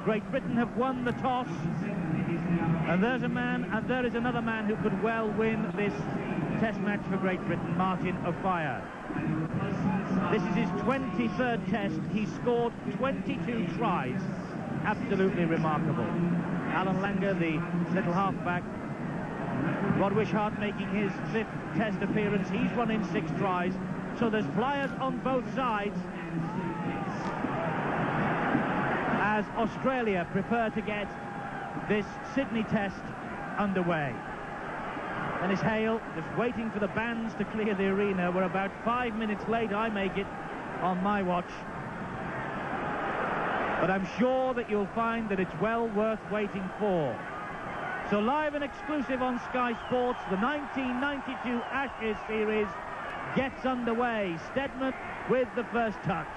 Great Britain have won the toss, and there's a man, and there is another man who could well win this test match for Great Britain, Martin Offiah. This is his 23rd test. He scored 22 tries. Absolutely remarkable. Alan Langer, the little halfback. Rod Wishart making his 5th test appearance. He's run in 6 tries. So there's flyers on both sides as Australia prepare to get this Sydney test underway. Dennis Hale just waiting for the bands to clear the arena. We're about 5 minutes late, I make it, on my watch. But I'm sure that you'll find that it's well worth waiting for. So live and exclusive on Sky Sports, the 1992 Ashes series gets underway. Steadman with the first touch.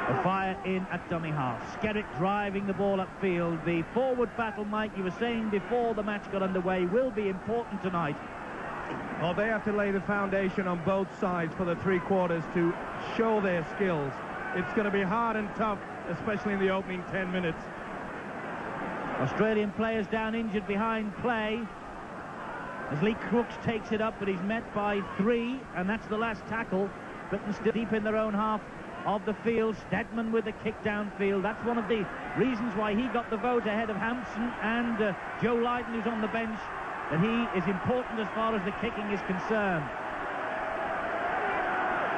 A fire in at dummy half. Skerritt driving the ball upfield. The forward battle, Mike, you were saying before the match got underway, will be important tonight. Well, they have to lay the foundation on both sides for the 3 quarters to show their skills. It's going to be hard and tough, especially in the opening 10 minutes. Australian players down injured behind play as Lee Crooks takes it up, but he's met by 3, and that's the last tackle. Britain still deep in their own half of the field. Steadman with the kick downfield. That's one of the reasons why he got the vote ahead of Hampson and Joe Lydon, who's on the bench, that he is important as far as the kicking is concerned.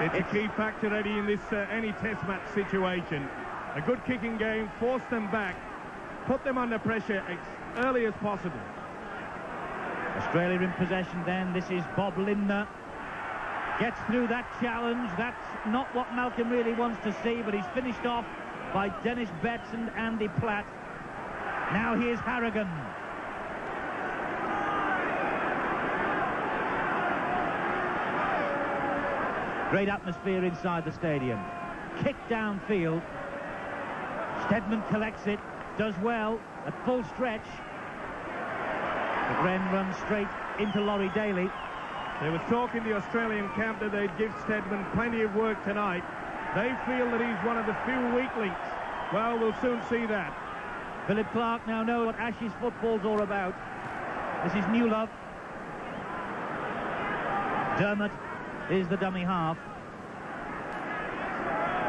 It's a key factor, Eddie, in this any test match situation. A good kicking game, force them back, put them under pressure as early as possible. Australia in possession then. This is Bob Lindner. Gets through that challenge. That's not what Malcolm really wants to see, but he's finished off by Dennis Betts and Andy Platt. Now here's Harrigan. Great atmosphere inside the stadium. Kick downfield. Steadman collects it, does well at full stretch. The Gren runs straight into Laurie Daly. There was talk in the Australian camp that they'd give Steadman plenty of work tonight. They feel that he's one of the few weak links. Well, we'll soon see that. Philip Clark now knows what Ashes football's all about. This is Newlove. Dermott is the dummy half.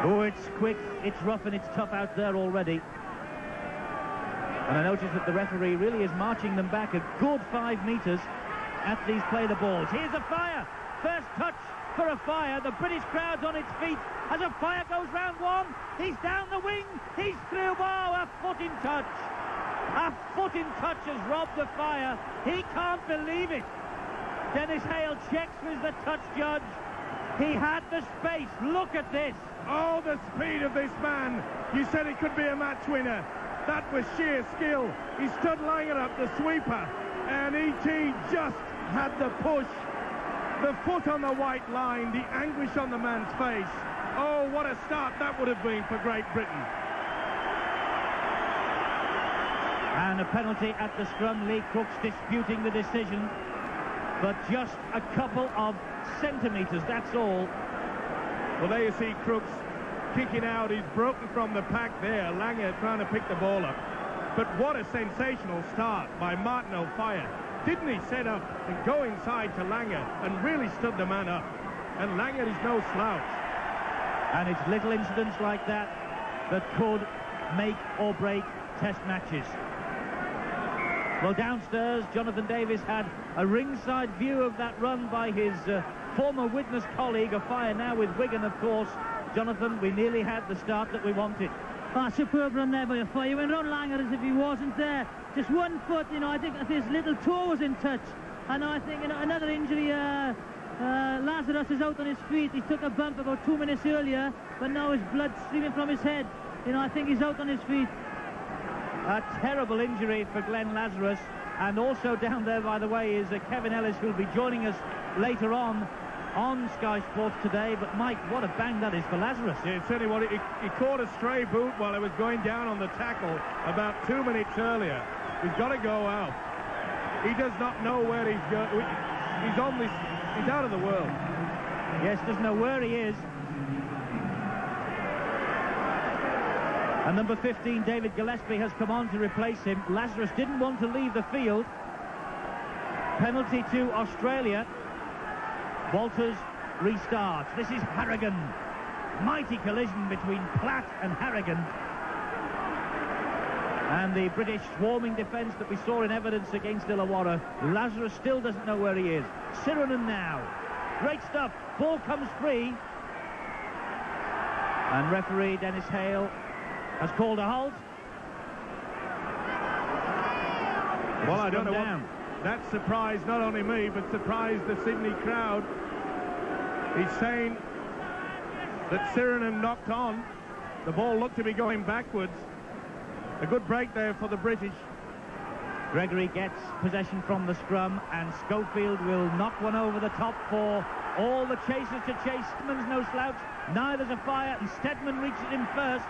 Oh, it's quick, it's rough, and it's tough out there already. And I notice that the referee really is marching them back a good 5 meters. Athletes play the balls. Here's Offiah. First touch for Offiah. The British crowd's on its feet as Offiah goes round 1. He's down the wing. He's through. Oh, a foot in touch. A foot in touch has robbed Offiah. He can't believe it. Dennis Hale checks with the touch judge. He had the space. Look at this. Oh, the speed of this man. You said it could be a match winner. That was sheer skill. He stood Langer up, the sweeper, and E.T. just had the push. The foot on the white line, the anguish on the man's face. Oh, what a start that would have been for Great Britain. And a penalty at the scrum. Lee Crooks disputing the decision, but just a couple of centimetres, that's all. Well, there you see Crooks kicking out. He's broken from the pack there. Langer trying to pick the ball up. But what a sensational start by Martin Offiah. Didn't he set up and go inside to Langer and really stood the man up? And Langer is no slouch. And it's little incidents like that that could make or break test matches. Well, downstairs, Jonathan Davis had a ringside view of that run by his former witness colleague, Offiah, now with Wigan, of course. Jonathan, we nearly had the start that we wanted. Oh, superb run there by Offiah. He went round Langer as if he wasn't there. Just 1 foot, you know. I think his little toe was in touch. And I think, you know, another injury. Lazarus is out on his feet. He took a bump about 2 minutes earlier, but now his blood streaming from his head. You know, I think he's out on his feet. A terrible injury for Glenn Lazarus. And also down there, by the way, is Kevin Ellis, who'll be joining us later on Sky Sports today. But Mike, what a bang that is for Lazarus. Yeah, certainly what he caught a stray boot while it was going down on the tackle about 2 minutes earlier. He's got to go out. He does not know where he's going. He's out of the world. Yes, doesn't know where he is. And number 15, David Gillespie, has come on to replace him. Lazarus didn't want to leave the field. Penalty to Australia. Walters restarts. This is Harrigan. Mighty collision between Platt and Harrigan. And the British swarming defence that we saw in evidence against Illawarra. Lazarus still doesn't know where he is. Sirenen now. Great stuff. Ball comes free. And referee Dennis Hale has called a halt. Well, I don't know what, that surprised not only me, but surprised the Sydney crowd. He's saying that Sirenen knocked on. The ball looked to be going backwards. A good break there for the British. Gregory gets possession from the scrum, and Schofield will knock one over the top for all the chasers to chase. Stedman's no slouch. Neither's a fire, and Stedman reaches him first.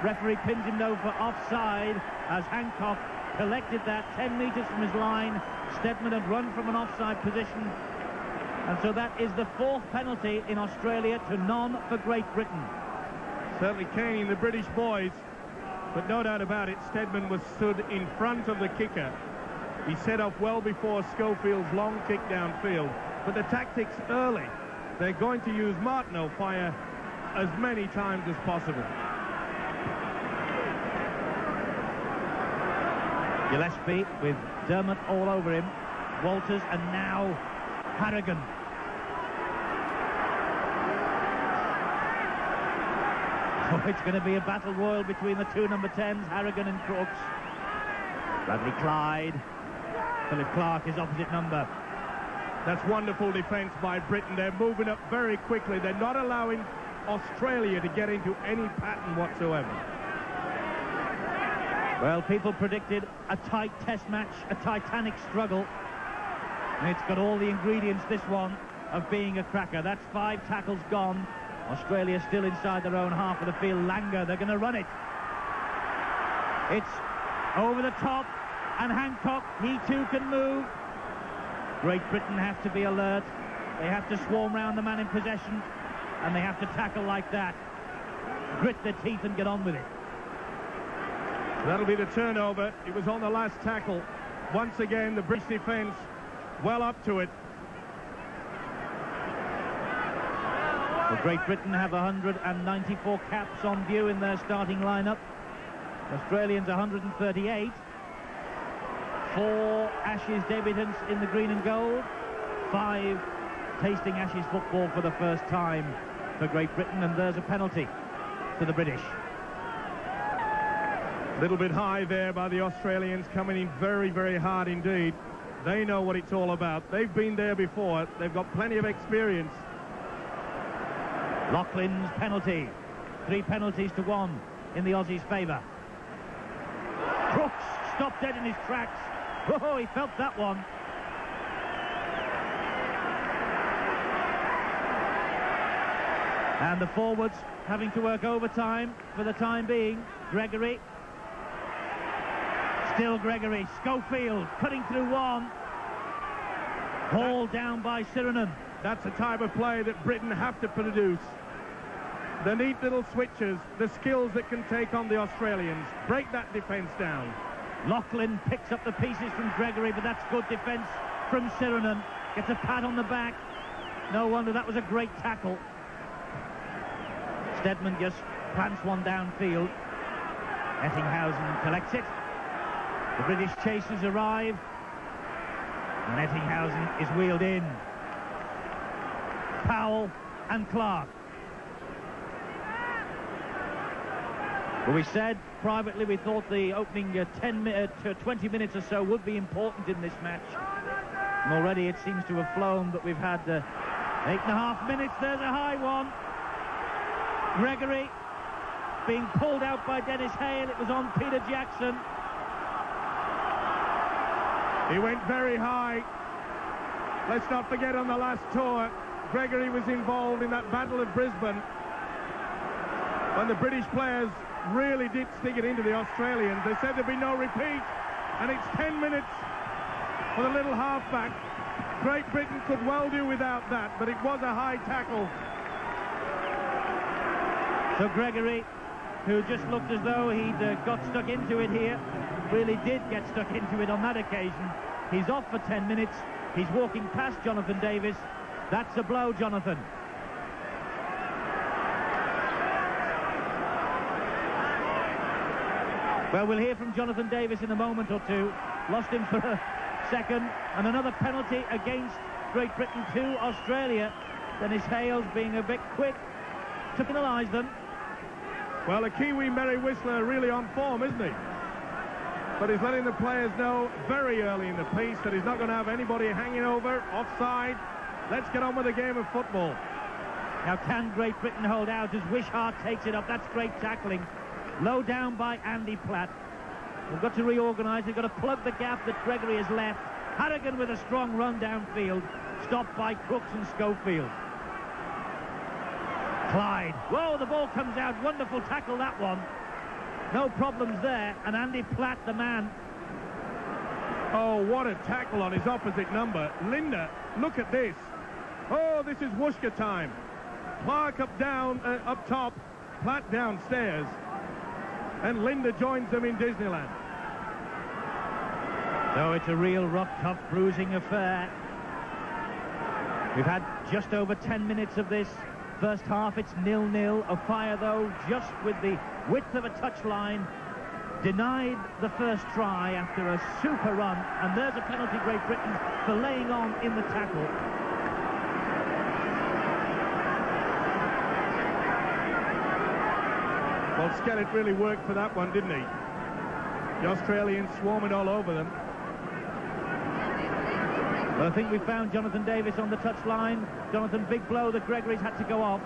Referee pins him though for offside as Hancock collected that 10 metres from his line. Stedman had run from an offside position. And so that is the 4th penalty in Australia to none for Great Britain. Certainly caning the British boys, but no doubt about it, Stedman was stood in front of the kicker. He set off well before Schofield's long kick downfield. But the tactics early, they're going to use Martineau fire as many times as possible. Gillespie with Dermot all over him. Walters, and now Harrigan. Oh, it's going to be a battle royal between the two number 10s, Harrigan and Crooks. Bradley Clyde. Philip Clark is opposite number. That's wonderful defence by Britain. They're moving up very quickly. They're not allowing Australia to get into any pattern whatsoever. Well, people predicted a tight test match, a titanic struggle. And it's got all the ingredients, this one, of being a cracker. That's 5 tackles gone. Australia still inside their own half of the field. Langer, they're going to run it. It's over the top, and Hancock, he too can move. Great Britain have to be alert. They have to swarm round the man in possession, and they have to tackle like that. Grit their teeth and get on with it. That'll be the turnover. It was on the last tackle. Once again, the British defence well up to it. Well, Great Britain have 194 caps on view in their starting lineup. Australians 138. 4 Ashes debutants in the green and gold. 5 tasting Ashes football for the first time for Great Britain, and there's a penalty to the British. A little bit high there by the Australians, coming in very, very hard indeed. They know what it's all about. They've been there before. They've got plenty of experience. Loughlin's penalty. 3 penalties to 1 in the Aussies' favour. Crooks stopped dead in his tracks. Oh, he felt that one. And the forwards having to work overtime for the time being. Gregory. Still Gregory. Schofield cutting through one. Hauled down by Sirenen. That's the type of play that Britain have to produce. The neat little switches, the skills that can take on the Australians. Break that defence down. Loughlin picks up the pieces from Gregory, but that's good defence from Sirenen. Gets a pat on the back. No wonder, that was a great tackle. Stedman just plants one downfield. Ettinghausen collects it. The British chasers arrive, and Ettinghausen is wheeled in. Powell and Clark. Well, we said privately we thought the opening 20 minutes or so would be important in this match. And already it seems to have flown, but we've had 8.5 minutes. There's a high one. Gregory being pulled out by Dennis Hale. It was on Peter Jackson. He went very high. Let's not forget, on the last tour, Gregory was involved in that Battle of Brisbane when the British players really did stick it into the Australians. They said there'd be no repeat, and it's 10 minutes for the little halfback. Great Britain could well do without that, but it was a high tackle. So Gregory who just looked as though he'd got stuck into it here. Really did get stuck into it on that occasion. He's off for 10 minutes. He's walking past Jonathan Davis. That's a blow, Jonathan. Well, we'll hear from Jonathan Davis in a moment or two. Lost him for a second. And another penalty against Great Britain to Australia. Dennis Hales being a bit quick to penalise them. Well, a Kiwi Merry Whistler really on form, isn't he? But he's letting the players know very early in the piece that he's not going to have anybody hanging over, offside. Let's get on with the game of football. Now, can Great Britain hold out as Wishart takes it up? That's great tackling. Low down by Andy Platt. They've got to reorganise. They've got to plug the gap that Gregory has left. Harrigan with a strong run downfield. Stopped by Crooks and Schofield. Clyde. Whoa, the ball comes out. Wonderful tackle, that one. No problems there. And Andy Platt, the man. Oh, what a tackle on his opposite number. Linda, look at this. Oh, this is Wooshka time. Clark up top, Platt downstairs. And Linda joins them in Disneyland. So it's a real rough, tough, bruising affair. We've had just over 10 minutes of this first half. It's 0-0. O'Fire, though, just with the width of a touchline, denied the first try after a super run. And there's a penalty, Great Britain, for laying on in the tackle. Well, Skellett really worked for that one, didn't he? The Australians swarming all over them. Well, I think we found Jonathan Davis on the touchline. Jonathan, big blow that Gregory's had to go off.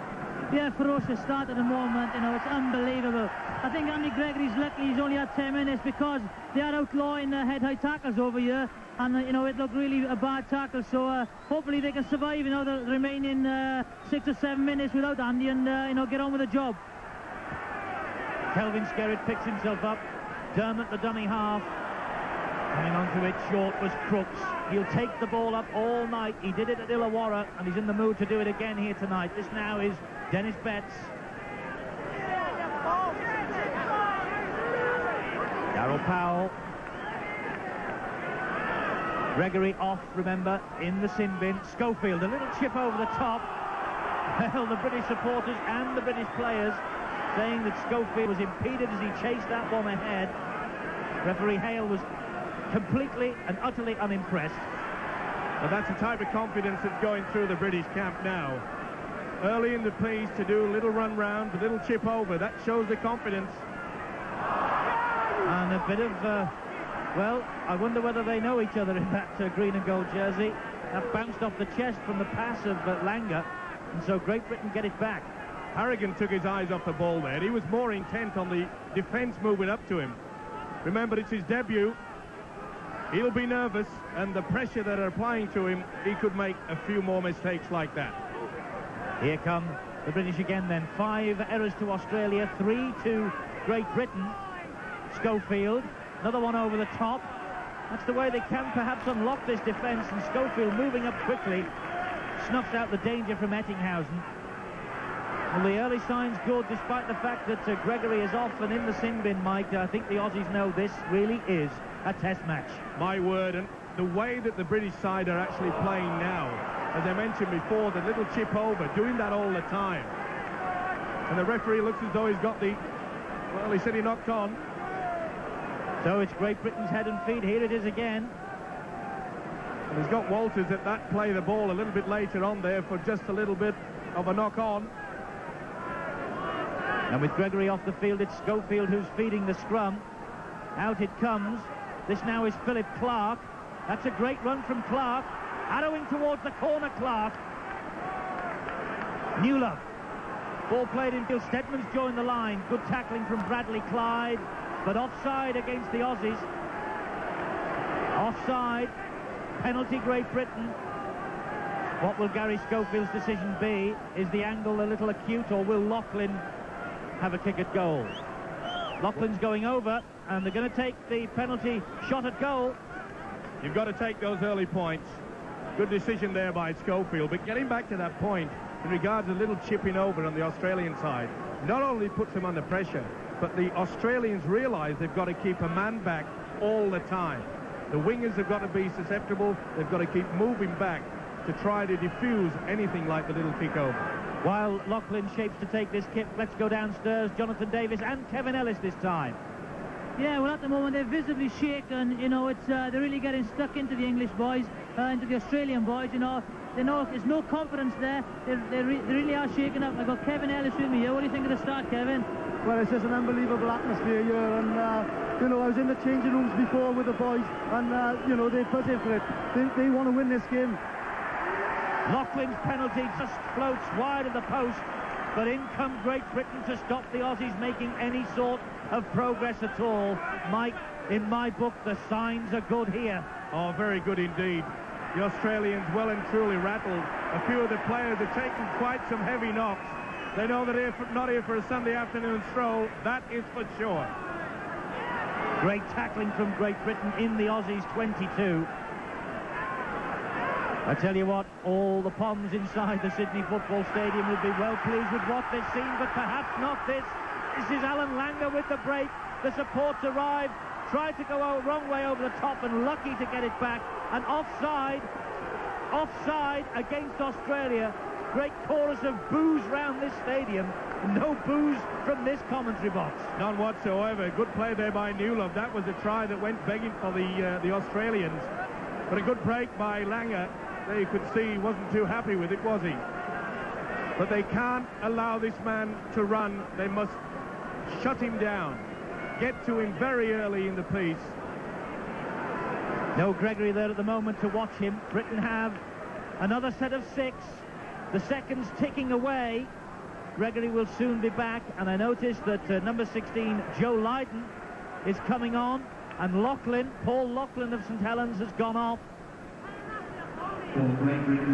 Yeah, ferocious start at the moment, you know, it's unbelievable. I think Andy Gregory's lucky he's only had 10 minutes because they are outlawing head-high tackles over here, and, you know, it looked really a bad tackle, so hopefully they can survive, you know, the remaining 6 or 7 minutes without Andy and, you know, get on with the job. Kelvin Skerritt picks himself up. Dermot, the dummy half. Coming onto it short was Crooks. He'll take the ball up all night. He did it at Illawarra, and he's in the mood to do it again here tonight. This now is Dennis Betts. Darryl Powell. Gregory off, remember, in the sin bin. Schofield, a little chip over the top. Well, the British supporters and the British players saying that Schofield was impeded as he chased that bomb ahead. Referee Hale was completely and utterly unimpressed. Well, that's the type of confidence that's going through the British camp now. Early in the piece to do a little run round, a little chip over. That shows the confidence. And a bit of, well, I wonder whether they know each other in that green and gold jersey. That bounced off the chest from the pass of Langer, and so Great Britain get it back. Harrigan took his eyes off the ball there. He was more intent on the defence moving up to him. Remember, it's his debut. He'll be nervous, and the pressure that are applying to him, he could make a few more mistakes like that. Here come the British again then. 5 errors to Australia, 3 to Great Britain. Schofield, another one over the top. That's the way they can perhaps unlock this defence, and Schofield moving up quickly snuffs out the danger from Ettinghausen. Well, the early signs good, despite the fact that Gregory is off and in the sin bin, Mike. I think the Aussies know this really is a test match. My word, and the way that the British side are actually playing now, as I mentioned before, the little chip over, doing that all the time. And the referee looks as though he's got the, well, he said he knocked on. So it's Great Britain's head and feet. Here it is again. And he's got Walters at that play the ball a little bit later on there for just a little bit of a knock on. And with Gregory off the field, it's Schofield who's feeding the scrum. Out it comes. This now is Philip Clark. That's a great run from Clark. Arrowing towards the corner, Clark. Newlove. Ball played in field. Stedman's joined the line. Good tackling from Bradley Clyde. But offside against the Aussies. Offside. Penalty, Great Britain. What will Gary Schofield's decision be? Is the angle a little acute, or will Loughlin have a kick at goal? Loughlin's going over, and they're going to take the penalty shot at goal. You've got to take those early points. Good decision there by Schofield, but getting back to that point in regards to a little chipping over on the Australian side, not only puts them under pressure, but the Australians realise they've got to keep a man back all the time. The wingers have got to be susceptible. They've got to keep moving back to try to diffuse anything like the little kick over. While Lachlan shapes to take this kick, let's go downstairs. Jonathan Davis and Kevin Ellis this time. Yeah, well, at the moment they're visibly shaken. You know, it's they're really getting stuck into the English boys, into the Australian boys. You know, there's no confidence there. They really are shaken up. I've got Kevin Ellis with me here. What do you think of the start, Kevin? Well, it's just an unbelievable atmosphere here, and you know, I was in the changing rooms before with the boys, and you know, they're buzzing for it. They want to win this game. Laughlin's penalty just floats wide of the post, but in come Great Britain to stop the Aussies making any sort of progress at all. Mike, in my book, the signs are good here. Oh, very good indeed. The Australians well and truly rattled. A few of the players are taking quite some heavy knocks. They know that they're not here for a Sunday afternoon stroll, that is for sure. Great tackling from Great Britain in the Aussies' 22. I tell you what, all the Poms inside the Sydney Football Stadium will be well pleased with what they've seen, but perhaps not this. This is Alan Langer with the break. The supports arrive, tried to go a wrong way over the top and lucky to get it back. And offside against Australia. Great chorus of boos round this stadium. No boos from this commentary box. None whatsoever. Good play there by Newlove. That was a try that went begging for the Australians. But a good break by Langer. There you could see he wasn't too happy with it, was he? But they can't allow this man to run. They must shut him down. Get to him very early in the piece. No Gregory there at the moment to watch him. Britain have another set of 6. The seconds ticking away. Gregory will soon be back, and I noticed that number 16, Joe Lydon, is coming on, and Paul Lachlan of St Helens has gone off.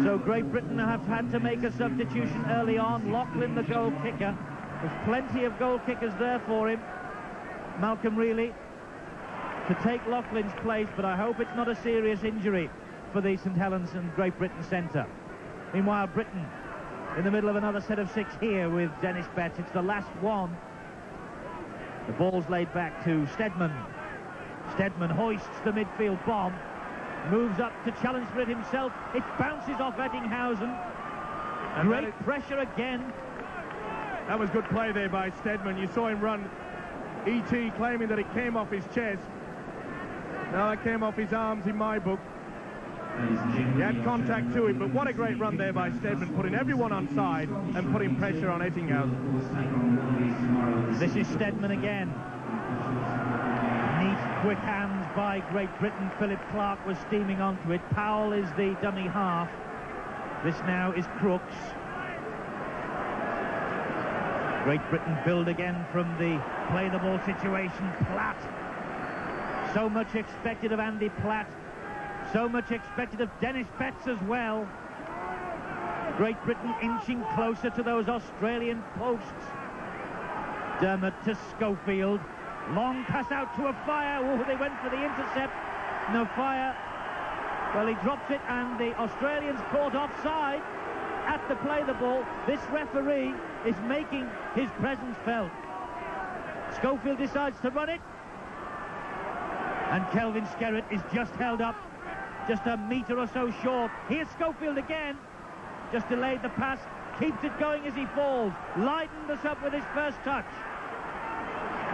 So Great Britain have had to make a substitution early on. Lachlan, the goal kicker. There's plenty of goal kickers there for him. Malcolm Reilly to take Lachlan's place, but I hope it's not a serious injury for the St Helens and Great Britain centre. Meanwhile, Britain in the middle of another set of 6 here with Dennis Betts. It's the last one. The ball's laid back to Steadman. Steadman hoists the midfield bomb. Moves up to challenge for it himself. It bounces off Ettinghausen. And great pressure again. That was good play there by Steadman. You saw him run. E.T. claiming that it came off his chest. Now it came off his arms in my book. He had contact to him, but what a great run there by Steadman, putting everyone on side and putting pressure on Ettinghausen. This is Steadman again. Neat, quick hands by Great Britain. Philip Clark was steaming onto it. Powell is the dummy half. This now is Crooks. Great Britain build again from the play the ball situation. Platt. So much expected of Andy Platt. So much expected of Dennis Betts as well. Great Britain inching closer to those Australian posts. Dermot to Schofield. Long pass out to a Fire. Oh, they went for the intercept. No Fire. Well, he drops it, and the Australians caught offside at the play the ball. This referee is making his presence felt. Schofield decides to run it. And Kelvin Skerritt is just held up. Just a metre or so short. Here's Schofield again. Just delayed the pass. Keeps it going as he falls. Lydon was up with his first touch.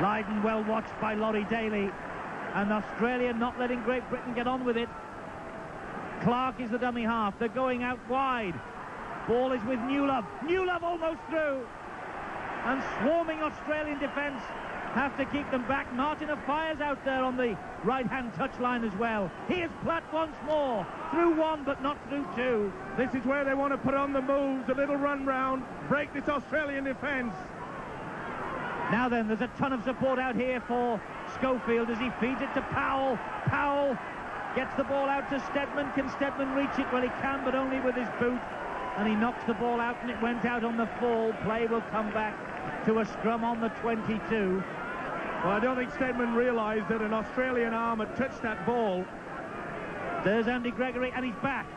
Lydon well watched by Laurie Daly. And Australia not letting Great Britain get on with it. Clark is the dummy half. They're going out wide. Ball is with Newlove. Newlove almost through. And swarming Australian defence have to keep them back. Martin of Fire's out there on the right-hand touchline as well. Here's Platt once more. Through one, but not through two. This is where they want to put on the moves, a little run round, break this Australian defence. Now then, there's a ton of support out here for Schofield as he feeds it to Powell. Powell gets the ball out to Steadman. Can Steadman reach it? Well, he can, but only with his boot. And he knocks the ball out, and it went out on the fall. Play will come back to a scrum on the 22. Well, I don't think Steadman realised that an Australian arm had touched that ball. There's Andy Gregory, and he's back.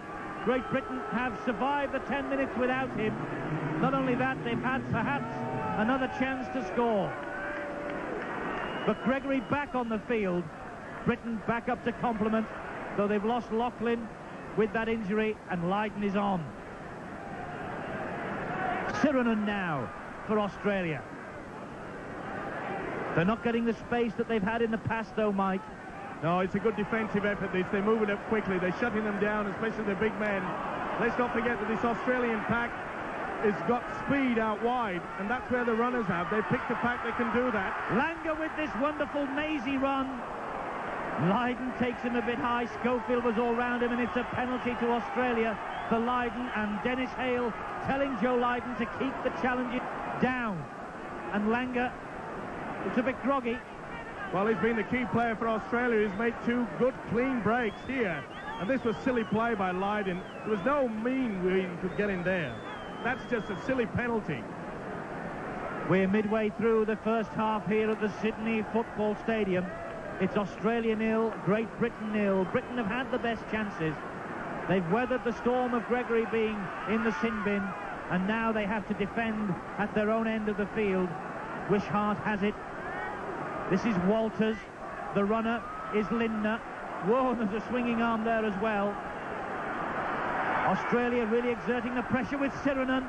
Great Britain have survived the 10 minutes without him. Not only that, they've had perhaps another chance to score. But Gregory back on the field. Britain back up to complement, though they've lost Loughlin with that injury, and Lydon is on. Sirenen now for Australia. They're not getting the space that they've had in the past, though, Mike. No, it's a good defensive effort, this. They're moving up quickly. They're shutting them down, especially the big men. Let's not forget that this Australian pack has got speed out wide, and that's where the runners have. They've picked a pack that can do that. Langer with this wonderful mazy run. Lydon takes him a bit high. Schofield was all round him, and it's a penalty to Australia for Lydon, and Dennis Hale telling Joe Lydon to keep the challenges down. And Langer looks a bit groggy. Well, he's been the key player for Australia. He's made 2 good, clean breaks here. And this was silly play by Lydon. There was no mean way he could get in there. That's just a silly penalty. We're midway through the first half here at the Sydney Football Stadium. It's Australia 0, Great Britain 0. Britain have had the best chances. They've weathered the storm of Gregory being in the sin bin, and now they have to defend at their own end of the field. Wishart has it. This is Walters. The runner is Lindner. Whoa, there's a swinging arm there as well. Australia really exerting the pressure with Sirenen.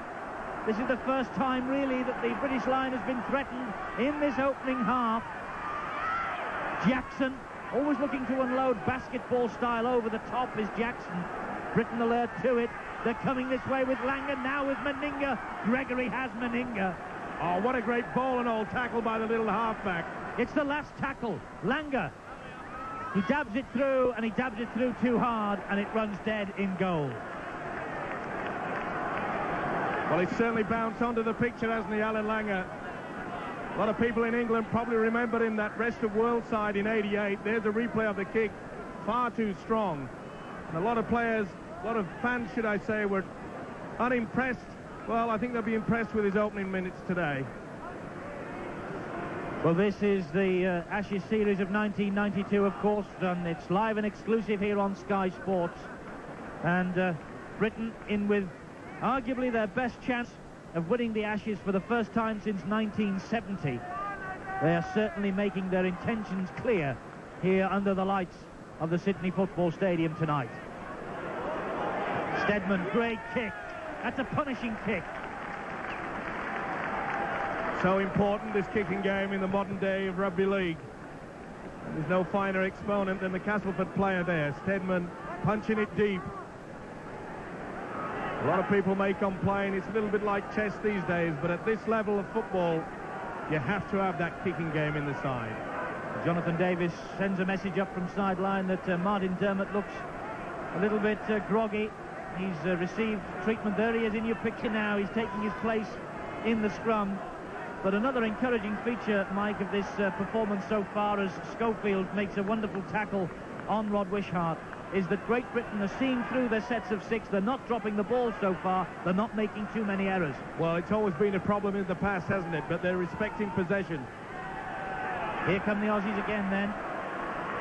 This is the first time, really, that the British line has been threatened in this opening half. Jackson, always looking to unload basketball style over the top, is Jackson. Britain alert to it. They're coming this way with Langer, now with Meninga. Gregory has Meninga. Oh, what a great ball and all tackle by the little halfback. It's the last tackle. Langer. He dabs it through, and he dabs it through too hard, and it runs dead in goal. Well, he's certainly bounced onto the picture, hasn't he, Alan Langer? A lot of people in England probably remember him, that rest of world side in '88. There's a replay of the kick. Far too strong. And a lot of players, a lot of fans, should I say, were unimpressed. Well, I think they'll be impressed with his opening minutes today. Well, this is the Ashes series of 1992, of course, and it's live and exclusive here on Sky Sports. And Britain in with arguably their best chance of winning the Ashes for the first time since 1970. They are certainly making their intentions clear here under the lights of the Sydney Football Stadium tonight. Steadman, great kick. That's a punishing kick. So important, this kicking game in the modern day of rugby league. And there's no finer exponent than the Castleford player there. Steadman punching it deep. A lot of people may complain it's a little bit like chess these days, but at this level of football, you have to have that kicking game in the side. Jonathan Davis sends a message up from sideline that Martin Dermott looks a little bit groggy. He's received treatment. There he is in your picture now. He's taking his place in the scrum. But another encouraging feature, Mike, of this performance so far, as Schofield makes a wonderful tackle on Rod Wishart, is that Great Britain are seeing through their sets of 6. They're not dropping the ball so far. They're not making too many errors. Well, it's always been a problem in the past, hasn't it? But they're respecting possession. Here come the Aussies again then.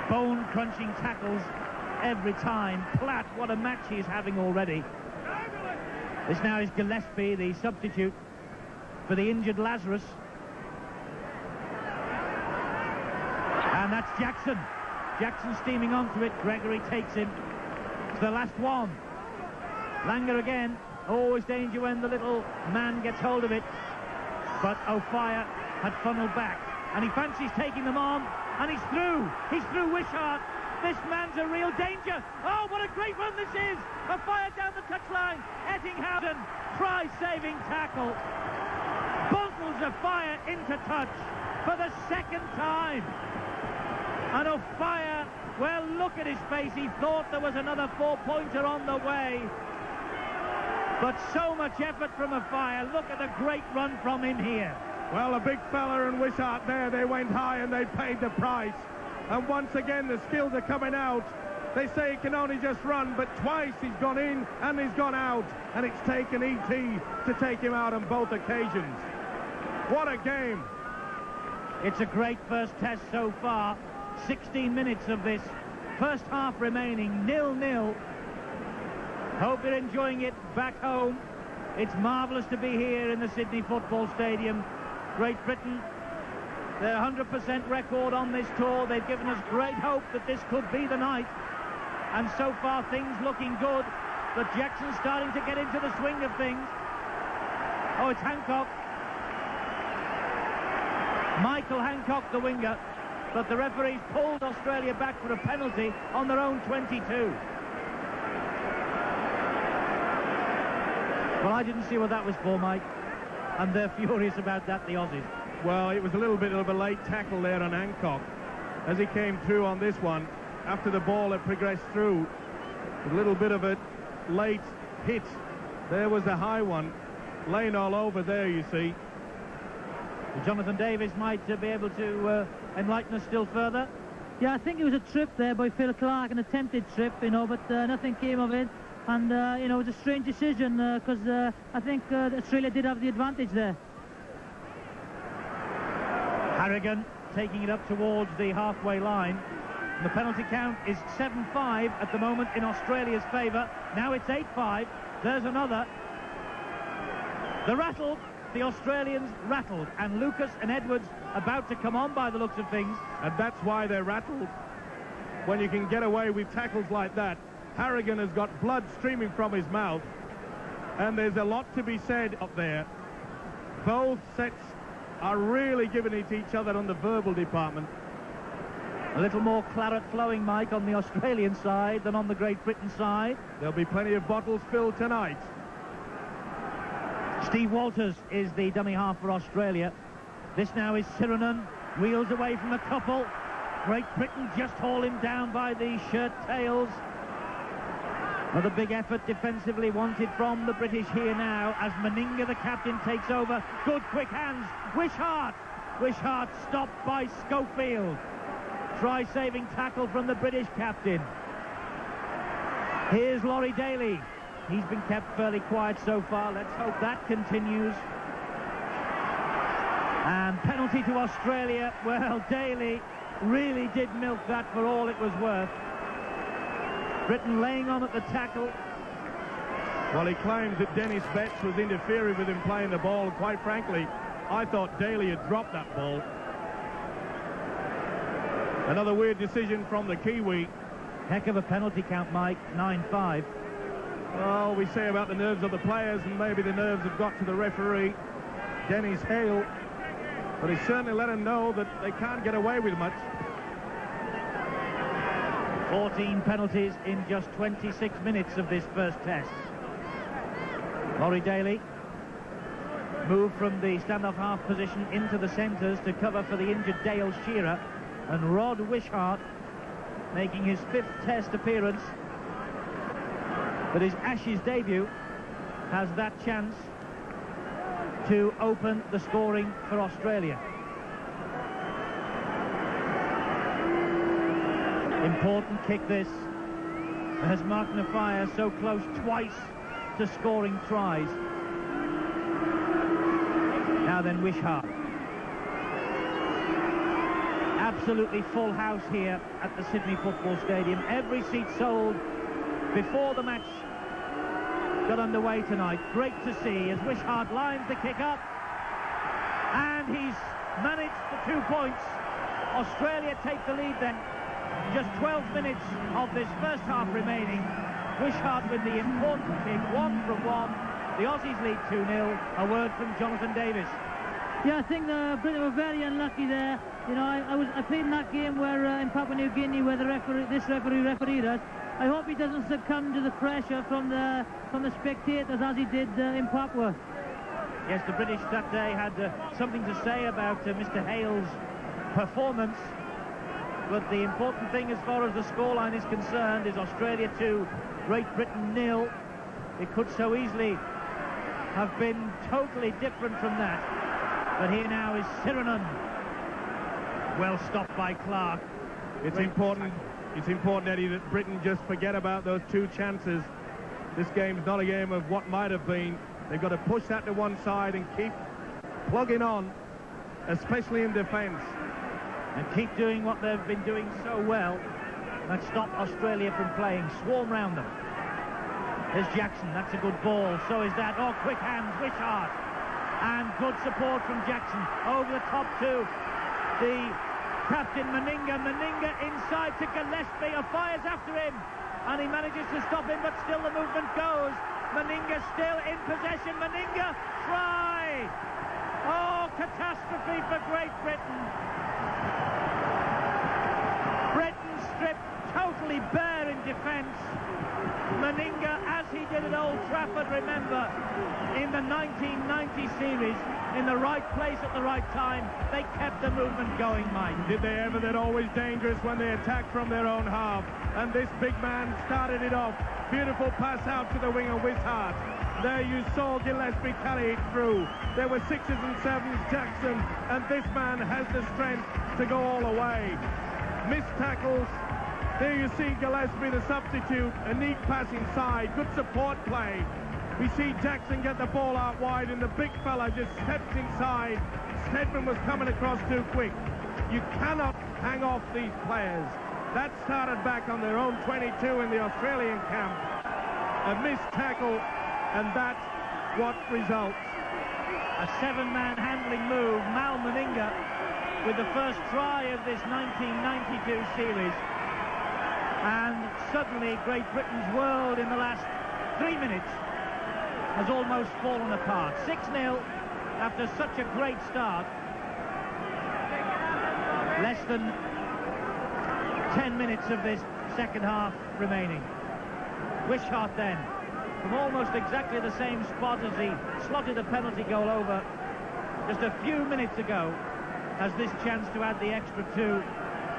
Bone-crunching tackles every time. Platt, what a match he's having already. This now is Gillespie, the substitute for the injured Lazarus. And that's Jackson. Jackson steaming onto it. Gregory takes him. It's the last one. Langer again. Always danger when the little man gets hold of it. But O'Fire had funneled back. And he fancies taking them on. And he's through. He's through Wishart. This man's a real danger. Oh, what a great run this is. O'Fire down the touchline. Ettinghausen, try-saving tackle. Bottles of fire into touch for the second time. And O'Fire, well, look at his face. He thought there was another 4-pointer on the way. But so much effort from O'Fire. Look at the great run from him here. Well, a big fella and Wishart there. They went high and they paid the price. And once again, the skills are coming out. They say he can only just run, but twice he's gone in and he's gone out. And it's taken E.T. to take him out on both occasions. What a game. It's a great first test so far. 16 minutes of this first half remaining, 0-0. Hope you're enjoying it back home. It's marvellous to be here in the Sydney Football Stadium. Great Britain Their 100% record on this tour. They've given us great hope that this could be the night. And so far, things looking good. But Jackson's starting to get into the swing of things. Oh, it's Hancock. Michael Hancock, the winger. But the referees pulled Australia back for a penalty on their own 22. Well, I didn't see what that was for, Mike. And they're furious about that, the Aussies. Well, it was a little bit of a late tackle there on Hancock as he came through on this one after the ball had progressed through. A little bit of a late hit. There was a high one laying all over there, you see. Jonathan Davis might be able to enlighten us still further. Yeah, I think it was a trip there by Phil Clark, an attempted trip, you know, but nothing came of it. And, you know, it was a strange decision because I think Australia did have the advantage there. Harrigan taking it up towards the halfway line. And the penalty count is 7-5 at the moment in Australia's favour. Now it's 8-5. There's another. The rattled. The Australians rattled, and Lucas and Edwards about to come on by the looks of things. And that's why they're rattled. When you can get away with tackles like that. Harrigan has got blood streaming from his mouth, and there's a lot to be said up there. Both sets are really giving it to each other on the verbal department. A little more claret flowing, Mike, on the Australian side than on the Great Britain side. There'll be plenty of bottles filled tonight. Steve Walters is the dummy half for Australia. This now is Sirenen, wheels away from a couple. Great Britain just haul him down by the shirt tails. Another big effort defensively wanted from the British here now as Meninga, the captain, takes over. Good quick hands. Wishart. Wishart stopped by Schofield. Try-saving tackle from the British captain. Here's Laurie Daly. He's been kept fairly quiet so far. Let's hope that continues. And penalty to Australia. Well, Daly really did milk that for all it was worth. Britain laying on at the tackle. Well, he claims that Dennis Betts was interfering with him playing the ball. Quite frankly, I thought Daly had dropped that ball. Another weird decision from the Kiwi. Heck of a penalty count, Mike. 9-5. Well, we say about the nerves of the players, and maybe the nerves have got to the referee, Dennis Hale. But he certainly let him know that they can't get away with much. 14 penalties in just 26 minutes of this first test. Laurie Daly moved from the standoff half position into the centres to cover for the injured Dale Shearer, and Rod Wishart making his 5th test appearance, but his Ashes debut has that chance to open the scoring for Australia. Important kick this, as Mark Nafire so close twice to scoring tries. Now then, Wishart. Absolutely full house here at the Sydney Football Stadium. Every seat sold before the match got underway tonight. Great to see as Wishart lines the kick up, and he's managed the 2 points. Australia take the lead then. Just 12 minutes of this first half remaining. Wishart with the important kick, 1 from 1. The Aussies lead 2-0. A word from Jonathan Davis. Yeah, I think the Britain were very unlucky there. You know, I played in that game where in Papua New Guinea where this referee refereed us. I hope he doesn't succumb to the pressure from the spectators as he did in Papua. Yes, the British that day had something to say about Mr. Hale's performance. But the important thing as far as the scoreline is concerned is Australia 2, Great Britain 0. It could so easily have been totally different from that. But here now is Sirenen. Well stopped by Clark. It's important, Eddie, that Britain just forget about those 2 chances. This game's not a game of what might have been. They've got to push that to one side and keep plugging on, especially in defence. And keep doing what they've been doing so well. That stopped Australia from playing. Swarm round them. There's Jackson. That's a good ball. So is that. Oh, quick hands. Wishart. And good support from Jackson. Over the top 2. the captain Meninga. Meninga inside to Gillespie, fires after him, and he manages to stop him, but still the movement goes. Meninga still in possession. Meninga, try! Oh, catastrophe for Great Britain. Britain stripped totally bare in defence. Meninga, as he did at Old Trafford, remember, in the 1990 series, in the right place at the right time, they kept the movement going, Mike. Did they ever? They're always dangerous when they attack from their own half. And this big man started it off. Beautiful pass out to the winger, Wishart. There you saw Gillespie carry it through. There were 6s and 7s, Jackson, and this man has the strength to go all the way. Missed tackles. There you see Gillespie, the substitute, a neat pass inside, good support play. We see Jackson get the ball out wide, and the big fella just steps inside. Stedman was coming across too quick. You cannot hang off these players. That started back on their own 22 in the Australian camp. A missed tackle, and that's what results. A 7-man handling move. Mal Meninga with the first try of this 1992 series. And suddenly Great Britain's world in the last 3 minutes has almost fallen apart. 6-0 after such a great start. Less than 10 minutes of this second half remaining. Wishart then, from almost exactly the same spot as he slotted a penalty goal over just a few minutes ago, has this chance to add the extra 2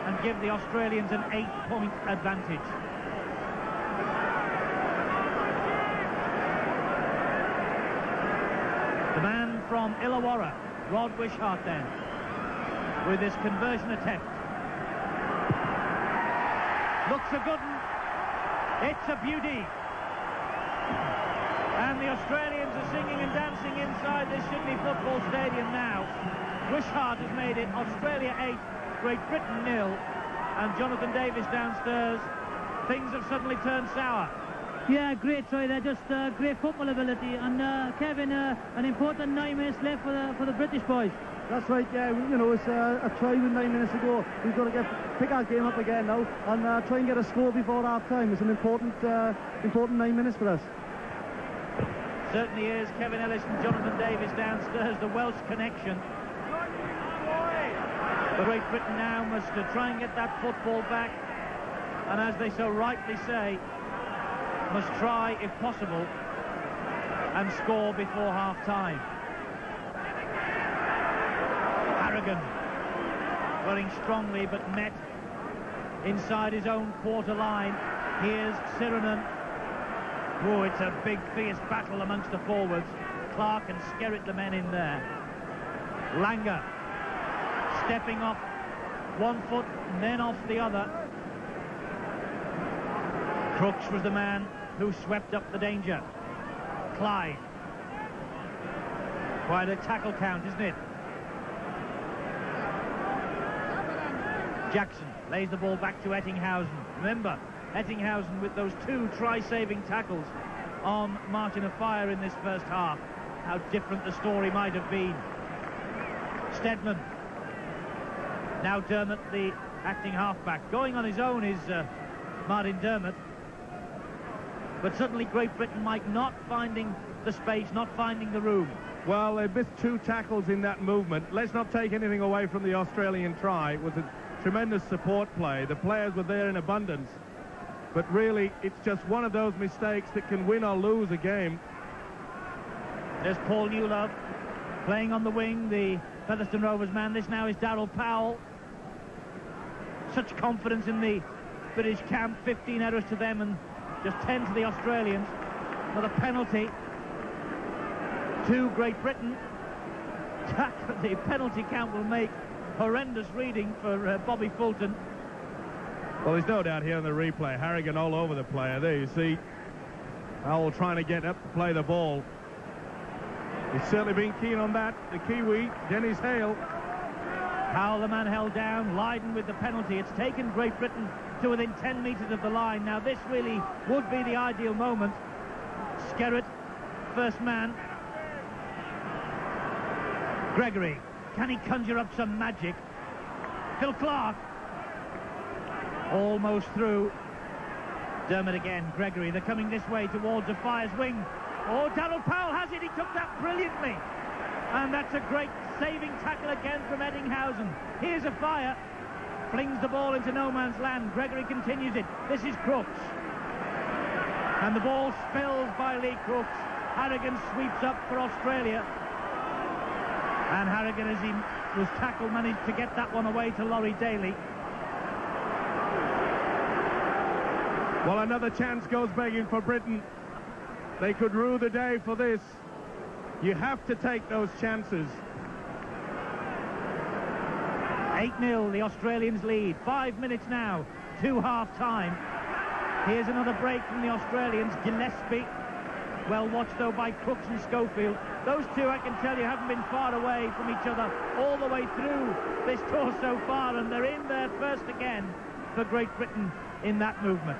and give the Australians an 8-point advantage. The man from Illawarra, Rod Wishart then, with his conversion attempt. Looks a good one. It's a beauty. And the Australians are singing and dancing inside this Sydney Football Stadium now. Wishart has made it Australia 8, Great Britain 0, and Jonathan Davis downstairs. Things have suddenly turned sour. Yeah, great try there, just great football ability, and Kevin, an important 9 minutes left for the British boys. That's right, yeah, you know, it's a try with 9 minutes to go. We've got to pick our game up again now and try and get a score before half-time. It's an important 9 minutes for us. Certainly is. Kevin Ellis and Jonathan Davis downstairs, the Welsh connection. But Great Britain now must try and get that football back, and as they so rightly say, must try, if possible, and score before half-time. Harrigan running strongly, but met inside his own quarter line. Here's Sirenen. Oh, it's a big, fierce battle amongst the forwards. Clark and Skerritt, the men in there. Langer stepping off one foot and then off the other. Crooks was the man who swept up the danger. Clyde. Quite a tackle count, isn't it? Jackson lays the ball back to Ettinghausen. Remember, Ettinghausen with those 2 try-saving tackles on Martin of Fire in this first half. How different the story might have been. Stedman. Now Dermott, the acting halfback. Going on his own is Martin Dermott. But suddenly Great Britain, Mike, not finding the space, not finding the room. Well, they missed 2 tackles in that movement. Let's not take anything away from the Australian try. It was a tremendous support play. The players were there in abundance. But really, it's just one of those mistakes that can win or lose a game. There's Paul Newlove playing on the wing, the Featherstone Rovers man. This now is Darryl Powell. Such confidence in the British camp. 15 errors to them and just 10 to the Australians. Another penalty to Great Britain. The penalty count will make horrendous reading for Bobby Fulton. Well, there's no doubt here in the replay. Harrigan all over the player. There you see Howell trying to get up to play the ball. He's certainly been keen on that. The Kiwi, Dennis Hale. Howell, the man held down. Lydon with the penalty. It's taken Great Britain to within 10 metres of the line. Now this really would be the ideal moment. Skerritt, first man. Gregory, can he conjure up some magic? Phil Clark. Almost through. Dermot again, Gregory, they're coming this way towards the Fire's wing. Oh, Daryl Powell has it, he took that brilliantly. And that's a great saving tackle again from Eddinghausen. Here's a Fire, flings the ball into no man's land. Gregory continues it. This is Crooks. And the ball spills by Lee Crooks. Harrigan sweeps up for Australia. And Harrigan, as he was tackled, managed to get that one away to Laurie Daly. Well, another chance goes begging for Britain. They could rue the day for this. You have to take those chances. 8-0, the Australians lead. 5 minutes now to half-time. Here's another break from the Australians. Gillespie, well watched though by Crooks and Schofield. Those two, I can tell you, haven't been far away from each other all the way through this tour so far, and they're in there first again for Great Britain in that movement.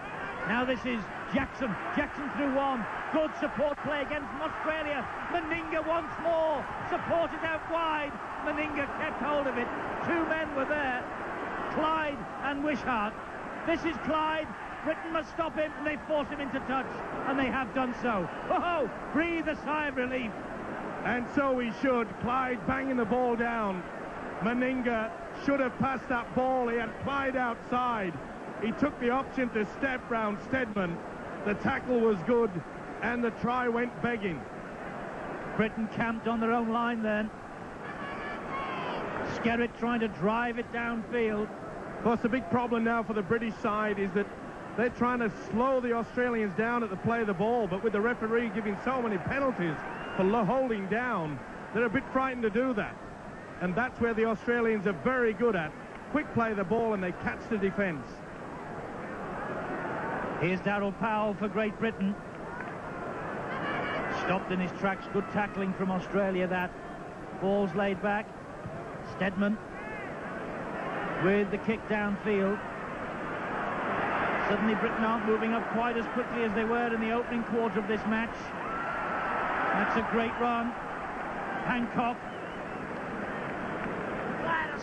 Now this is Jackson. Jackson through one. Good support play again from Australia. Meninga once more. Supported out wide. Meninga kept hold of it. Two men were there. Clyde and Wishart. This is Clyde. Britain must stop him, and they force him into touch, and they have done so. Oh, breathe a sigh of relief. And so he should. Clyde banging the ball down. Meninga should have passed that ball. He had Clyde outside. He took the option to step round Steadman. The tackle was good, and the try went begging. Britain camped on their own line then. Skerritt trying to drive it downfield. Of course, the big problem now for the British side is that they're trying to slow the Australians down at the play of the ball, but with the referee giving so many penalties for holding down, they're a bit frightened to do that. And that's where the Australians are very good at. Quick play the ball and they catch the defence. Here's Daryl Powell for Great Britain. Stopped in his tracks. Good tackling from Australia, that. Ball's laid back. Steadman with the kick downfield. Suddenly Britain aren't moving up quite as quickly as they were in the opening quarter of this match. That's a great run. Hancock.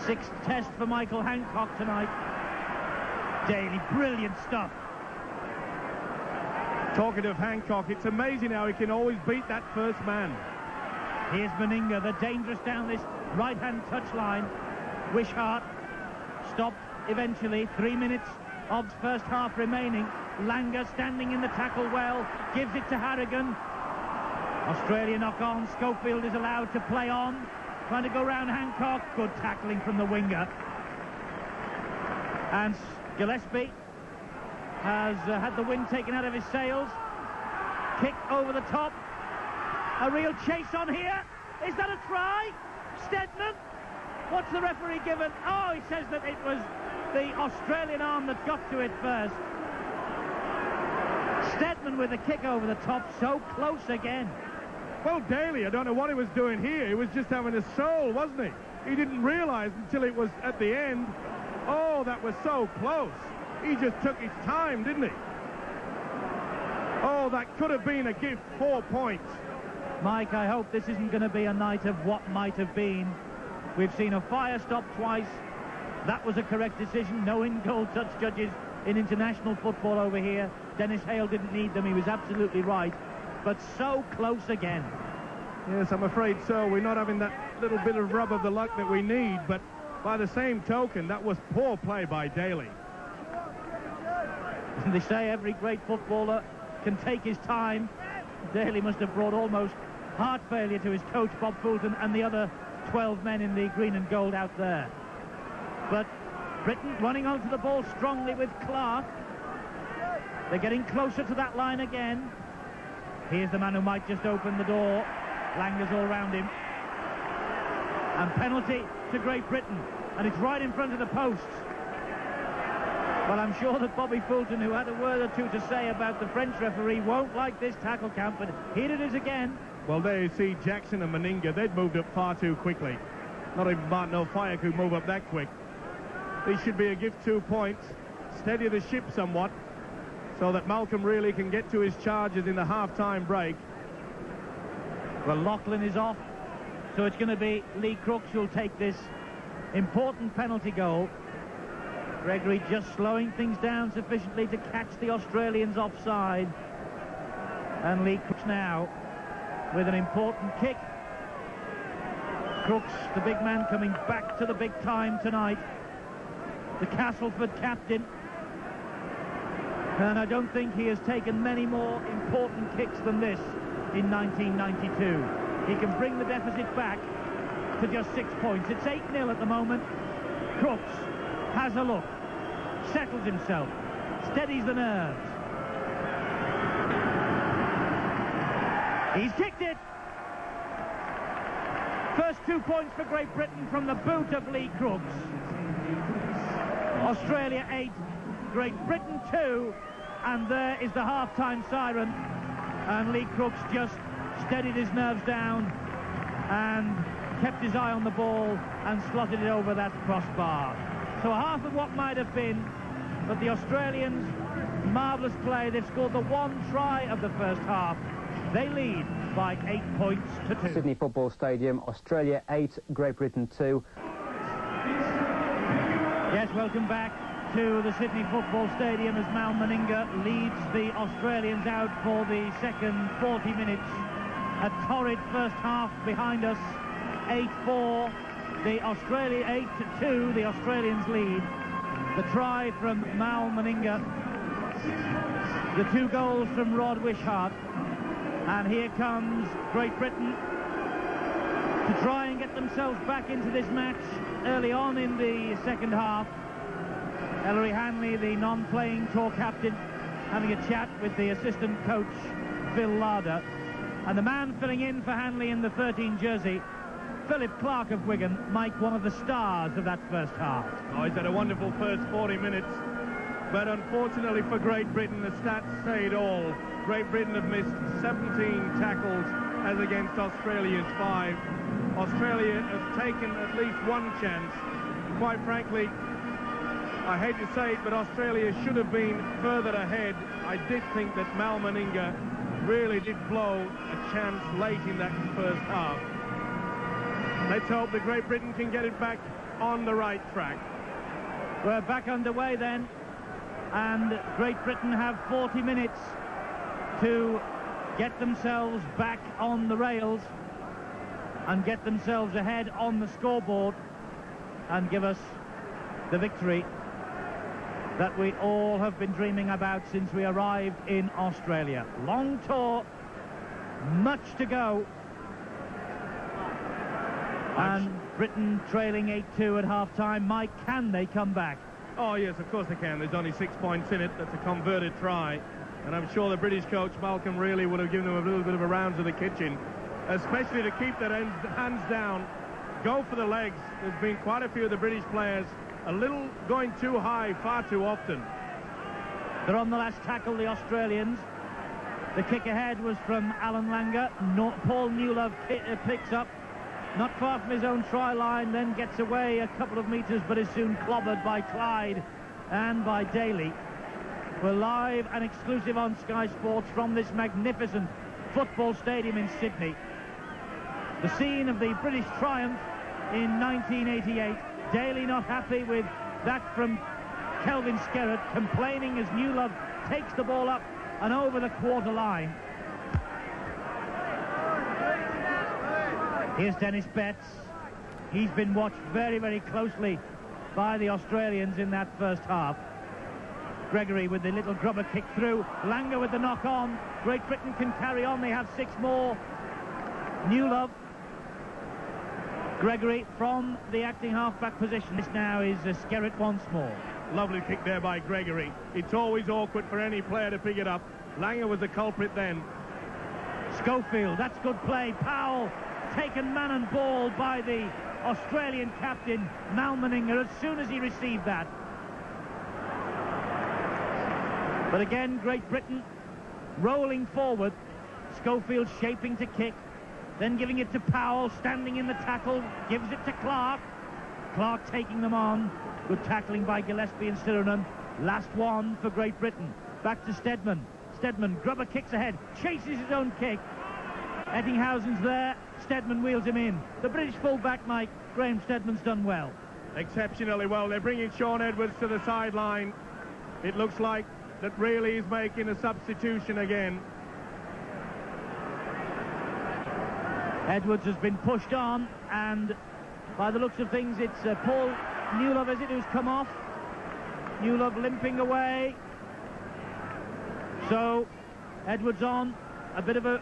Sixth test for Michael Hancock tonight. Daly, brilliant stuff. Talking of Hancock, it's amazing how he can always beat that first man. Here's Meninga, the dangerous down this right-hand touchline. Wishart stopped eventually. 3 minutes of first half remaining. Langer standing in the tackle well, gives it to Harrigan. Australia knock on. Schofield is allowed to play on, trying to go round Hancock. Good tackling from the winger. And Gillespie has had the wind taken out of his sails. Kick over the top. A real chase on here. Is that a try? Steadman? What's the referee given? Oh, he says that it was the Australian arm that got to it first. Steadman with a kick over the top, so close again. Well, Daly, I don't know what he was doing here. He was just having a soul, wasn't he? He didn't realise until it was at the end. Oh, that was so close. He just took his time, didn't he? Oh, that could have been a gift. 4 points. Mike, I hope this isn't going to be a night of what might have been. We've seen a fire stop twice. That was a correct decision. No in-goal touch judges in international football over here. Dennis Hale didn't need them. He was absolutely right. But so close again. Yes, I'm afraid so. We're not having that little bit of rub of the luck that we need. But by the same token, that was poor play by Daly. They say every great footballer can take his time. Daly must have brought almost heart failure to his coach, Bob Fulton, and the other 12 men in the green and gold out there. But Britain running onto the ball strongly with Clark. They're getting closer to that line again. Here's the man who might just open the door. Langer's all round him. And penalty to Great Britain. And it's right in front of the posts. Well, I'm sure that Bobby Fulton, who had a word or two to say about the French referee, won't like this tackle count, but here it is again. Well, there you see Jackson and Meninga. They'd moved up far too quickly. Not even Martin O'Fire could move up that quick. This should be a gift 2 points. Steady the ship somewhat, so that Malcolm really can get to his charges in the half-time break. Well, Lachlan is off, so it's going to be Lee Crooks who'll take this important penalty goal. Gregory just slowing things down sufficiently to catch the Australians offside. And Lee Crooks now with an important kick. Crooks, the big man, coming back to the big time tonight. The Castleford captain. And I don't think he has taken many more important kicks than this in 1992. He can bring the deficit back to just 6 points. It's 8-0 at the moment. Crooks has a look, settles himself, steadies the nerves. He's kicked it. First 2 points for Great Britain from the boot of Lee Crooks. Australia 8, Great Britain 2, and there is the half-time siren. And Lee Crooks just steadied his nerves down and kept his eye on the ball and slotted it over that crossbar. So half of what might have been, but the Australians, marvellous play. They've scored the one try of the first half. They lead by 8 points to 2. Sydney Football Stadium, Australia 8, Great Britain 2. Yes, welcome back to the Sydney Football Stadium as Mal Meninga leads the Australians out for the second 40 minutes. A torrid first half behind us. 8-4, the Australia 8-2, the Australians lead. The try from Mal Meninga, the 2 goals from Rod Wishart, and here comes Great Britain to try and get themselves back into this match early on in the second half. Ellery Hanley, the non-playing tour captain, having a chat with the assistant coach Phil Larder, and the man filling in for Hanley in the 13 jersey, Philip Clark of Wigan, Mike, one of the stars of that first half. Oh, he's had a wonderful first 40 minutes, but unfortunately for Great Britain, the stats say it all. Great Britain have missed 17 tackles as against Australia's 5. Australia has taken at least one chance. Quite frankly, I hate to say it, but Australia should have been further ahead. I did think that Mal Meninga really did blow a chance late in that first half. Let's hope that Great Britain can get it back on the right track. We're back underway then, and Great Britain have 40 minutes to get themselves back on the rails and get themselves ahead on the scoreboard and give us the victory that we all have been dreaming about since we arrived in Australia. Long tour, much to go. And Britain trailing 8-2 at half-time. Mike, can they come back? Oh, yes, of course they can. There's only 6 points in it. That's a converted try. And I'm sure the British coach, Malcolm, really would have given them a little bit of a round to the kitchen, especially to keep their hands down, go for the legs. There's been quite a few of the British players a little going too high far too often. They're on the last tackle, the Australians. The kick ahead was from Alan Langer. Paul Newlove picks up not far from his own try line, then gets away a couple of metres, but is soon clobbered by Clyde and by Daly. We're live and exclusive on Sky Sports from this magnificent football stadium in Sydney. The scene of the British triumph in 1988. Daly not happy with that from Kelvin Skerrett, complaining as Newlove takes the ball up and over the quarter line. Here's Dennis Betts. He's been watched very, very closely by the Australians in that first half. Gregory with the little grubber kick through. Langer with the knock on. Great Britain can carry on. They have 6 more. Newlove. Gregory from the acting half-back position. This now is Skerrett once more. Lovely kick there by Gregory. It's always awkward for any player to pick it up. Langer was the culprit then. Schofield, that's good play. Powell taken man and ball by the Australian captain, Mal Meninga, as soon as he received that. But again, Great Britain rolling forward. Schofield shaping to kick, then giving it to Powell, standing in the tackle, gives it to Clark. Clark taking them on. Good tackling by Gillespie and Stirrunen. Last one for Great Britain. Back to Stedman. Stedman, grubber kicks ahead, chases his own kick. Ettinghausen's there. Stedman wheels him in. The British full-back, Mike, Graham Stedman's done well. exceptionally well. They're bringing Shaun Edwards to the sideline. It looks like that really is making a substitution again. Edwards has been pushed on, and by the looks of things, it's Paul Newlove, is it, who's come off? Newlove limping away. So, Edwards on. A bit of a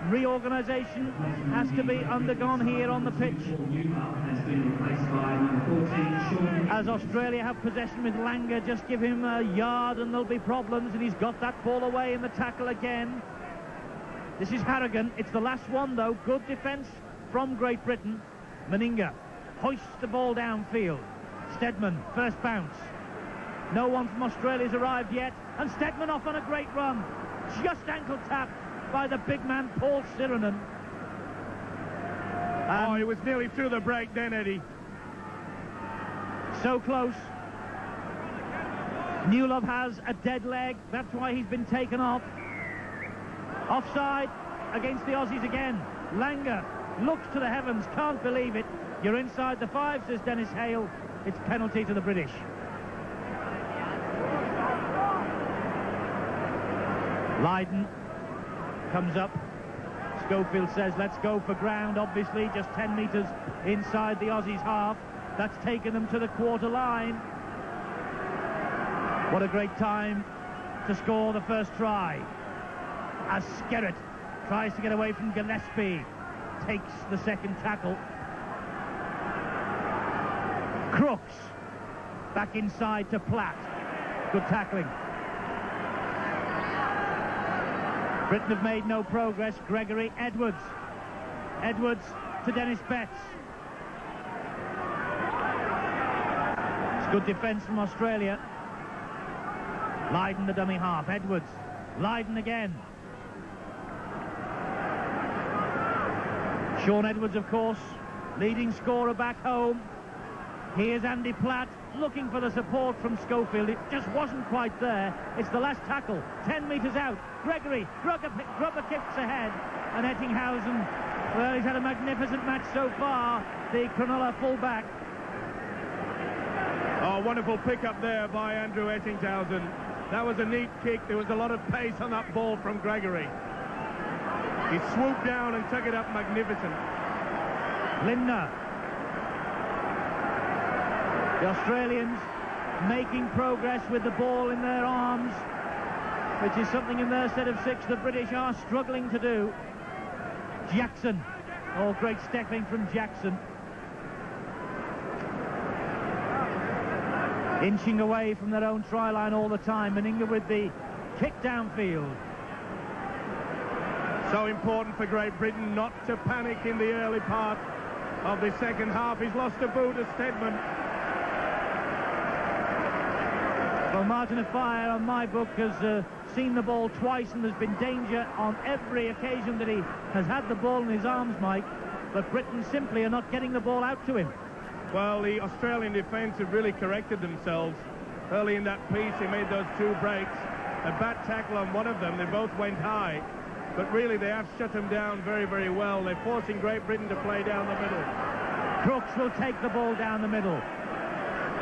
reorganisation has to be undergone here on the pitch, as Australia have possession with Langer. Just give him a yard and there'll be problems, and he's got that ball away in the tackle again. This is Harrigan. It's the last one though. Good defence from Great Britain. Meninga hoists the ball downfield. Stedman, first bounce. No one from Australia's arrived yet, and Stedman off on a great run. Just ankle tapped by the big man Paul Sirenen. Oh, he was nearly through the break then, Eddie. So close. Newlove has a dead leg. That's why he's been taken off. Offside against the Aussies again. Langer looks to the heavens, can't believe it. You're inside the 5, says Dennis Hale. It's penalty to the British. Lydon comes up. Schofield says, let's go for ground, obviously, just 10 metres inside the Aussies' half. That's taken them to the quarter line. What a great time to score the first try. As Skerritt tries to get away from Gillespie, takes the second tackle. Crooks back inside to Platt. Good tackling. Britain have made no progress. Gregory, Edwards. Edwards to Dennis Betts. It's good defence from Australia. Lydon, the dummy half. Edwards. Lydon again. Shaun Edwards, of course, leading scorer back home. Here's Andy Platt looking for the support from Schofield. It just wasn't quite there. It's the last tackle, 10 metres out. Gregory, grubber kicks ahead, and Ettinghausen, well, he's had a magnificent match so far, the Cronulla full-back. Oh, wonderful pick-up there by Andrew Ettinghausen. That was a neat kick. There was a lot of pace on that ball from Gregory. He swooped down and took it up magnificent. Lindner. The Australians making progress with the ball in their arms, which is something in their set of 6 the British are struggling to do. Jackson. Oh, great stepping from Jackson. Inching away from their own try line all the time. Meninga with the kick downfield. So important for Great Britain not to panic in the early part of the second half. He's lost a boot to Stedman. Well, Martin Afire on my book has seen the ball twice, and there's been danger on every occasion that he has had the ball in his arms, Mike, but Britain simply are not getting the ball out to him. Well, the Australian defence have really corrected themselves. Early in that piece, he made those 2 breaks. A bat tackle on one of them. They both went high. But really, they have shut them down very, very well. They're forcing Great Britain to play down the middle. Crooks will take the ball down the middle.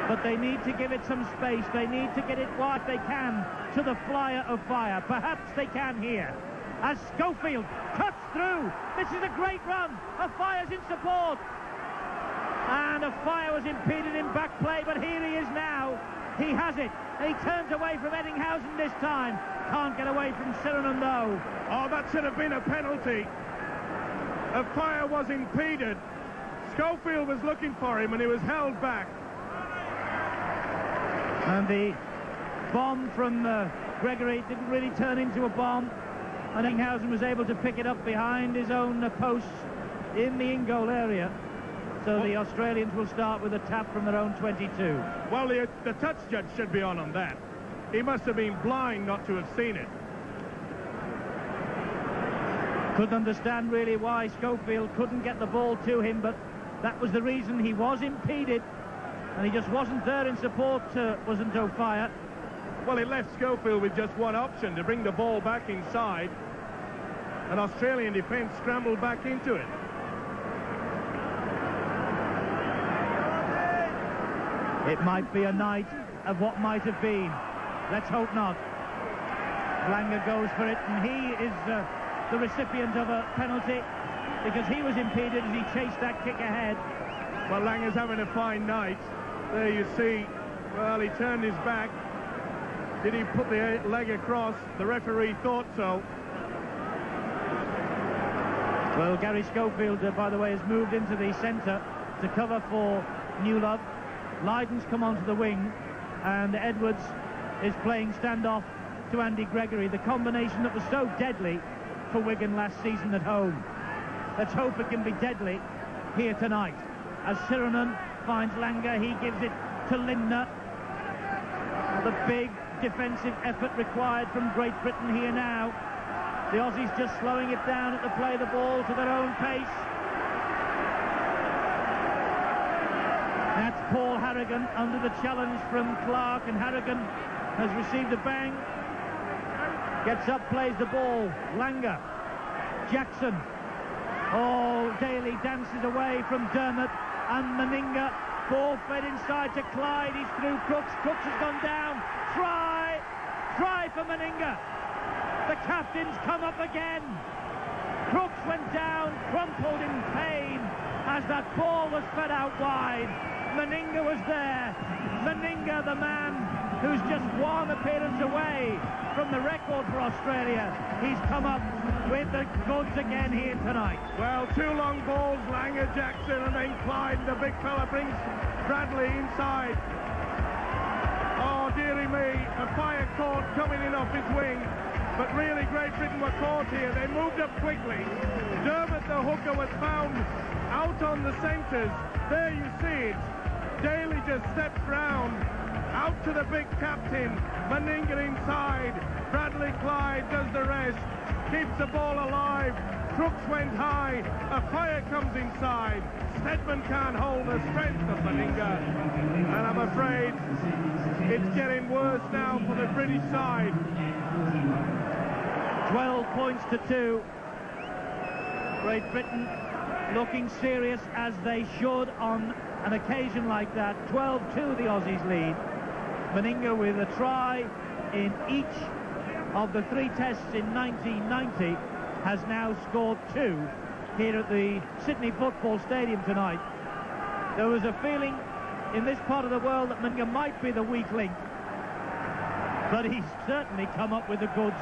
But they need to give it some space. They need to get it wide if they can to the flyer of fire. Perhaps they can here. As Schofield cuts through. This is a great run. Fire's in support. And Fire was impeded in back play, but here he is now. He has it. He turns away from Ettinghausen this time. Can't get away from Sirenen though. Oh, that should have been a penalty. Fire was impeded. Schofield was looking for him and he was held back. And the bomb from Gregory didn't really turn into a bomb. And Ettinghausen was able to pick it up behind his own posts in the in-goal area. So the Australians will start with a tap from their own 22. Well, the touch judge should be on that. He must have been blind not to have seen it. Couldn't understand really why Schofield couldn't get the ball to him, but that was the reason. He was impeded, and he just wasn't there in support, wasn't O'Fire. Well, it left Schofield with just one option, to bring the ball back inside. And Australian defence scrambled back into it. It might be a night of what might have been. Let's hope not. Langer goes for it, and he is the recipient of a penalty because he was impeded as he chased that kick ahead. Well, Langer's having a fine night. There you see, well, he turned his back. Did he put the leg across? The referee thought so. Well, Gary Schofield, by the way, has moved into the centre to cover for Newlove. Lydon's come onto the wing, and Edwards is playing standoff to Andy Gregory, the combination that was so deadly for Wigan last season at home. Let's hope it can be deadly here tonight. As Sirenen finds Langer, he gives it to Lindner. The big defensive effort required from Great Britain here now. The Aussies just slowing it down at the play the ball to their own pace. That's Paul Harrigan under the challenge from Clark, and Harrigan has received a bang. Gets up, plays the ball. Langer. Jackson. Oh, Daly dances away from Dermot, and Meninga. Ball fed inside to Clyde. He's through Crooks. Crooks has gone down. Try. Try for Meninga. The captain's come up again. Crooks went down, crumpled in pain as that ball was fed out wide. Meninga was there. Meninga, the man who's just one appearance away from the record for Australia. He's come up with the goods again here tonight. Well, two long balls, Langer, Jackson, and then Clyde. The big fella brings Bradley inside. Oh, dearie me, a fire caught coming in off his wing. But really, Great Britain were caught here. They moved up quickly. Dermot, the hooker, was found out on the centres. There you see it. Daly just steps round. Out to the big captain. Meninga inside. Bradley Clyde does the rest. Keeps the ball alive. Crooks went high. A fire comes inside. Stedman can't hold the strength of Meninga. And I'm afraid it's getting worse now for the British side. 12 points to 2. Great Britain looking serious as they should on an occasion like that. 12-2 the Aussies lead. Meninga with a try in each of the 3 tests in 1990 has now scored 2 here at the Sydney Football Stadium tonight. There was a feeling in this part of the world that Meninga might be the weak link, but he's certainly come up with the goods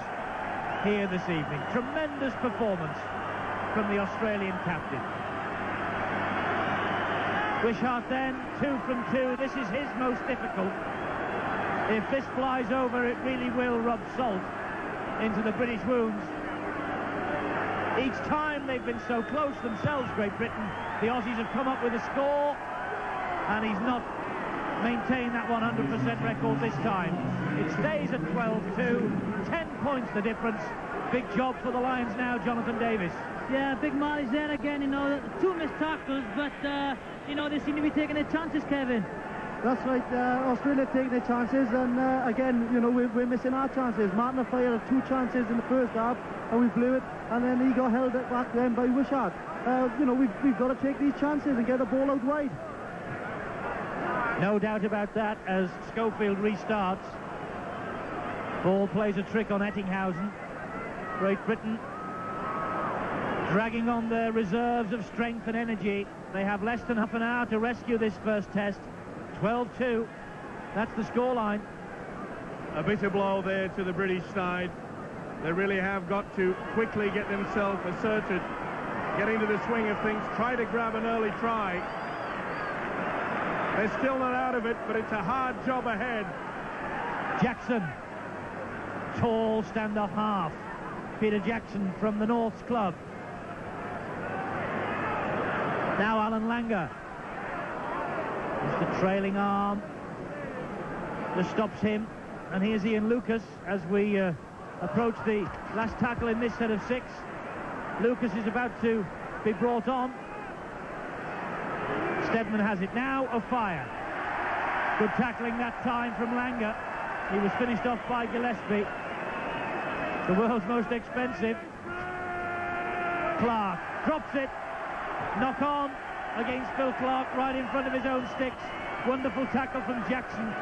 here this evening. Tremendous performance from the Australian captain. Wishart then, 2 from 2. This is his most difficult. If this flies over, it really will rub salt into the British wounds. Each time they've been so close themselves, Great Britain, the Aussies have come up with a score, and he's not maintained that 100% record this time. It stays at 12-2, 10 points the difference. Big job for the Lions now, Jonathan Davis. Yeah, big Marley's there again, you know, 2 missed tackles, but, you know, they seem to be taking their chances, Kevin. That's right, Australia taking their chances, and again, you know, we're missing our chances. Martin fired 2 chances in the first half, and we blew it, and then he got held back then by Wishart. You know, we've got to take these chances and get the ball out wide. No doubt about that as Schofield restarts. Ball plays a trick on Ettinghausen. Great Britain dragging on their reserves of strength and energy. They have less than half an hour to rescue this first test. 12-2. That's the scoreline. A bitter blow there to the British side. They really have got to quickly get themselves asserted, get into the swing of things, try to grab an early try. They're still not out of it, but it's a hard job ahead. Jackson. Tall stand-off half. Peter Jackson from the North's club. Now Alan Langer. It's the trailing arm that stops him. And here's Ian Lucas as we approach the last tackle in this set of 6. Lucas is about to be brought on. Stedman has it now. O'Fire. Good tackling that time from Langer. He was finished off by Gillespie. The world's most expensive. Clark drops it. Knock on against Phil Clark right in front of his own sticks. Wonderful tackle from Jackson.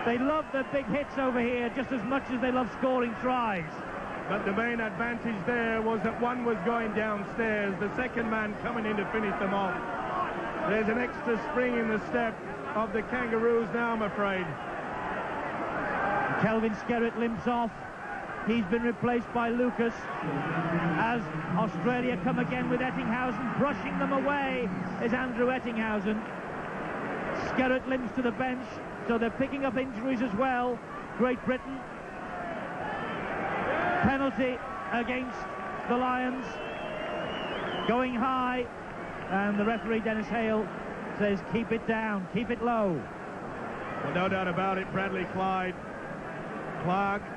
They love the big hits over here just as much as they love scoring tries. But the main advantage there was that one was going downstairs, the second man coming in to finish them off. There's an extra spring in the step of the Kangaroos now, I'm afraid. Kelvin Skerritt limps off. He's been replaced by Lucas as Australia come again with Ettinghausen. Brushing them away is Andrew Ettinghausen. Skerritt limps to the bench, so they're picking up injuries as well. Great Britain. Penalty against the Lions. Going high, and the referee Dennis Hale says keep it down, keep it low. Well, no doubt about it, Bradley Clark,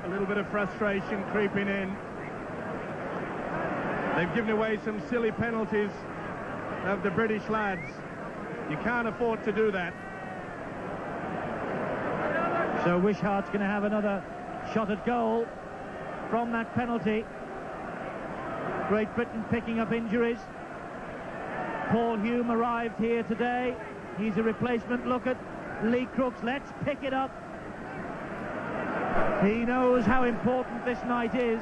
a little bit of frustration creeping in. They've given away some silly penalties of the British lads. You can't afford to do that. So Wishart's going to have another shot at goal from that penalty. Great Britain picking up injuries. Paul Hume arrived here today. He's a replacement. Look at Lee Crooks. Let's pick it up. He knows how important this night is,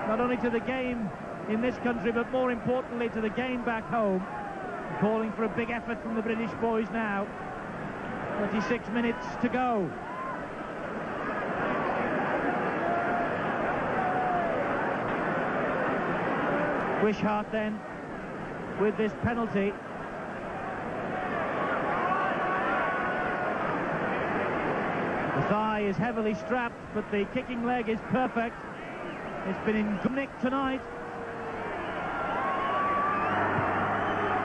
not only to the game in this country, but more importantly to the game back home. Calling for a big effort from the British boys now. 26 minutes to go. Wishart then with this penalty. The thigh is heavily strapped, but the kicking leg is perfect. It's been in good nick tonight.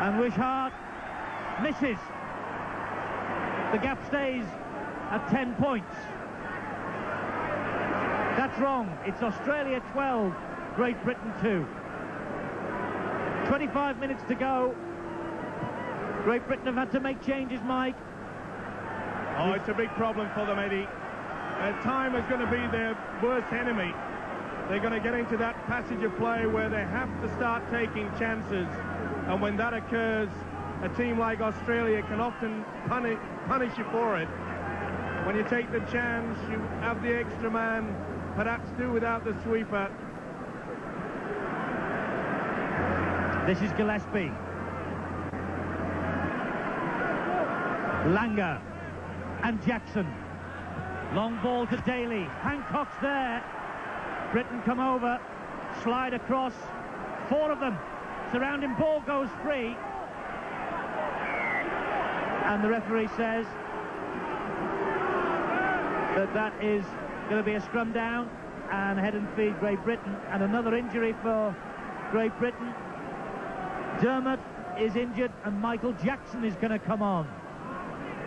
And Wishart misses. The gap stays at 10 points. That's wrong. It's Australia 12, Great Britain 2. 25 minutes to go. Great Britain have had to make changes, Mike. Oh, it's a big problem for them, Eddie. Time is going to be their worst enemy. They're going to get into that passage of play where they have to start taking chances. And when that occurs, a team like Australia can often punish you for it. When you take the chance, you have the extra man, perhaps do without the sweeper. This is Gillespie. Langer and Jackson. Long ball to Daly. Hancock's there. Britain come over, slide across. 4 of them surrounding. Ball goes free. And the referee says that is going to be a scrum down and head and feed Great Britain. And another injury for Great Britain. Dermott is injured and Michael Jackson is going to come on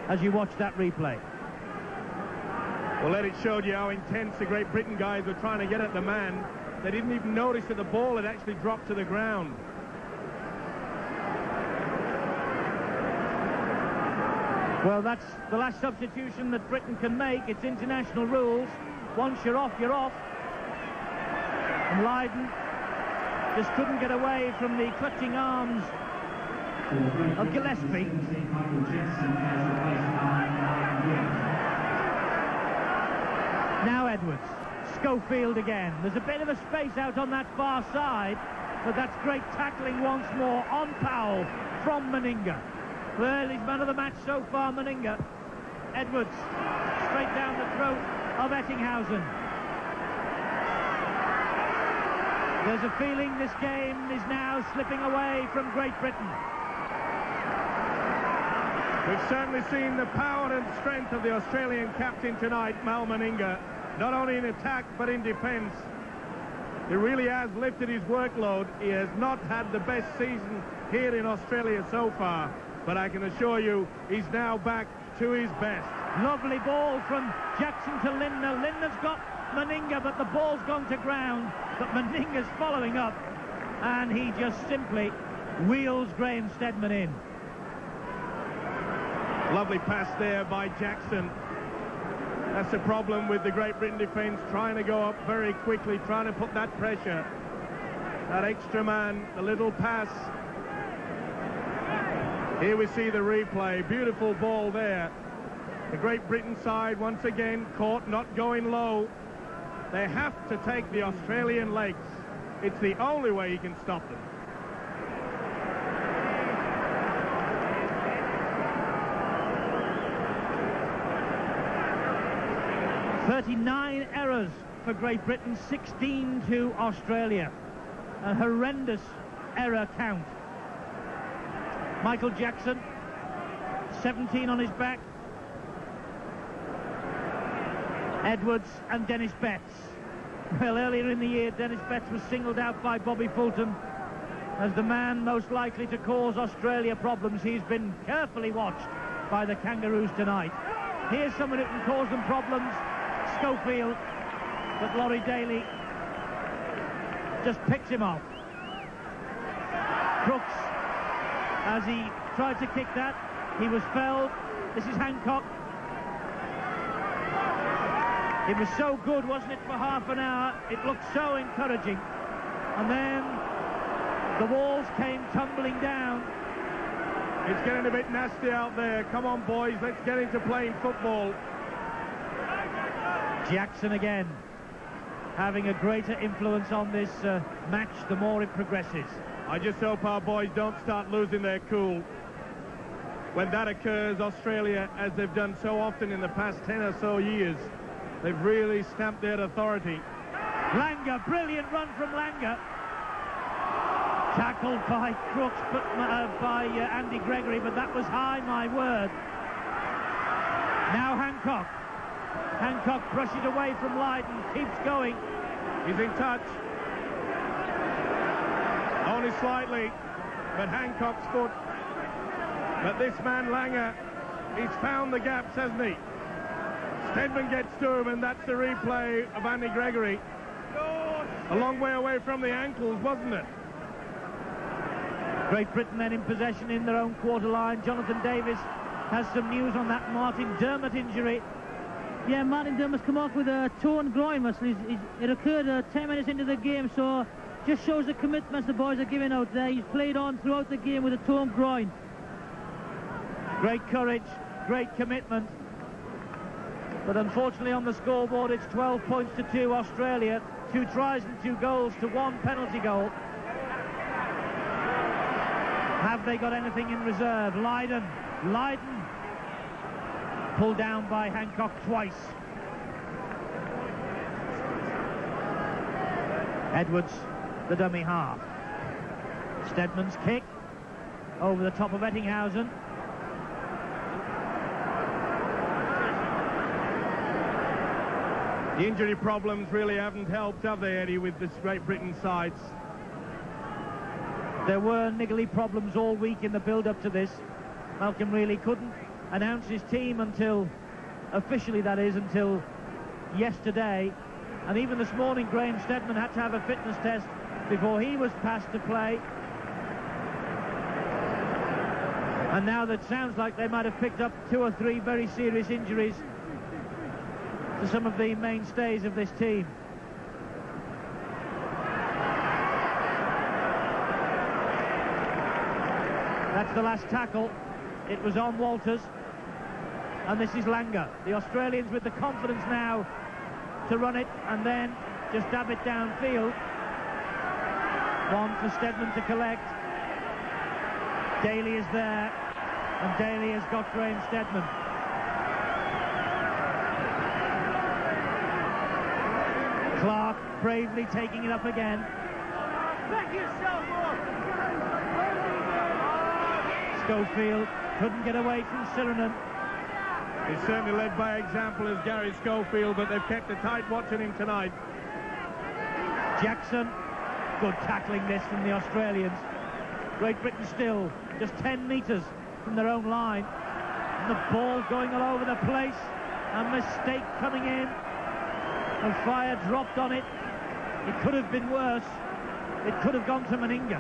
as you watch that replay. Well, it showed you how intense the Great Britain guys were trying to get at the man. They didn't even notice that the ball had actually dropped to the ground. Well, that's the last substitution that Britain can make. It's international rules. Once you're off, you're off. And Lydon just couldn't get away from the clutching arms of Gillespie. Now Edwards. Schofield again. There's a bit of a space out on that far side, but that's great tackling once more on Powell from Meninga. Well, he's man of the match so far, Meninga. Edwards, straight down the throat of Ettinghausen. There's a feeling this game is now slipping away from Great Britain. We've certainly seen the power and strength of the Australian captain tonight, Mal Meninga, not only in attack but in defence. He really has lifted his workload. He has not had the best season here in Australia so far, but I can assure you he's now back to his best. Lovely ball from Jackson to Lindner. Lindner's got Meninga, but the ball's gone to ground. But Meninga's following up, and he just simply wheels Graham Steadman in. Lovely pass there by Jackson. That's the problem with the Great Britain defence, trying to go up very quickly, trying to put that pressure. That extra man, the little pass. Here we see the replay. Beautiful ball there. The Great Britain side, once again, caught not going low. They have to take the Australian legs. It's the only way you can stop them. "39 errors for Great Britain, 16 to Australia. A horrendous error count. Michael Jackson, 17 on his back. Edwards and Dennis Betts. Well, earlier in the year, Dennis Betts was singled out by Bobby Fulton as the man most likely to cause Australia problems. He's been carefully watched by the Kangaroos tonight. Here's someone who can cause them problems, Schofield, but Laurie Daly just picks him off. Crooks, as he tried to kick that, he was felled. This is Hancock. It was so good, wasn't it, for half an hour? It looked so encouraging. And then the walls came tumbling down. It's getting a bit nasty out there. Come on, boys, let's get into playing football. Jackson again, having a greater influence on this match the more it progresses. I just hope our boys don't start losing their cool. When that occurs, Australia, as they've done so often in the past 10 or so years, they've really stamped their authority. Langer, brilliant run from Langer. Tackled by Crooks, but by Andy Gregory, but that was high, my word. Now Hancock. Hancock brushes away from Lydon, keeps going. He's in touch. Only slightly, but Hancock's foot. But this man, Langer, he's found the gaps, hasn't he? Stedman gets to him, and that's the replay of Andy Gregory. A long way away from the ankles, wasn't it? Great Britain then in possession in their own quarter line. Jonathan Davis has some news on that Martin Dermott injury. Yeah, Martin Dermott's come off with a torn groin muscle. It occurred 10 minutes into the game, so just shows the commitment the boys are giving out there. He's played on throughout the game with a torn groin. Great courage, great commitment. But unfortunately on the scoreboard it's 12 points to 2 Australia. 2 tries and 2 goals to 1 penalty goal. Have they got anything in reserve? Lydon pulled down by Hancock twice. Edwards, the dummy half. Stedman's kick over the top of Ettinghausen. The injury problems really haven't helped, have they, Eddie, with this Great Britain sides? There were niggly problems all week in the build-up to this. Malcolm really couldn't announce his team until, officially that is, until yesterday. And even this morning, Graham Stedman had to have a fitness test before he was passed to play. And now that sounds like they might have picked up 2 or 3 very serious injuries to some of the mainstays of this team. That's the last tackle. It was on Walters. And this is Langer. The Australians with the confidence now to run it and then just dab it downfield. One for Stedman to collect. Daly is there. And Daly has got Graham Stedman. Clark bravely taking it up again. Back yourself up. Schofield couldn't get away from Sirenen. He's certainly led by example as Gary Schofield, but they've kept a tight watch on him tonight. Jackson, good tackling this from the Australians. Great Britain still just 10 metres from their own line. And the ball going all over the place. A mistake coming in. And fire dropped on it. It could have been worse. It could have gone to Meninga.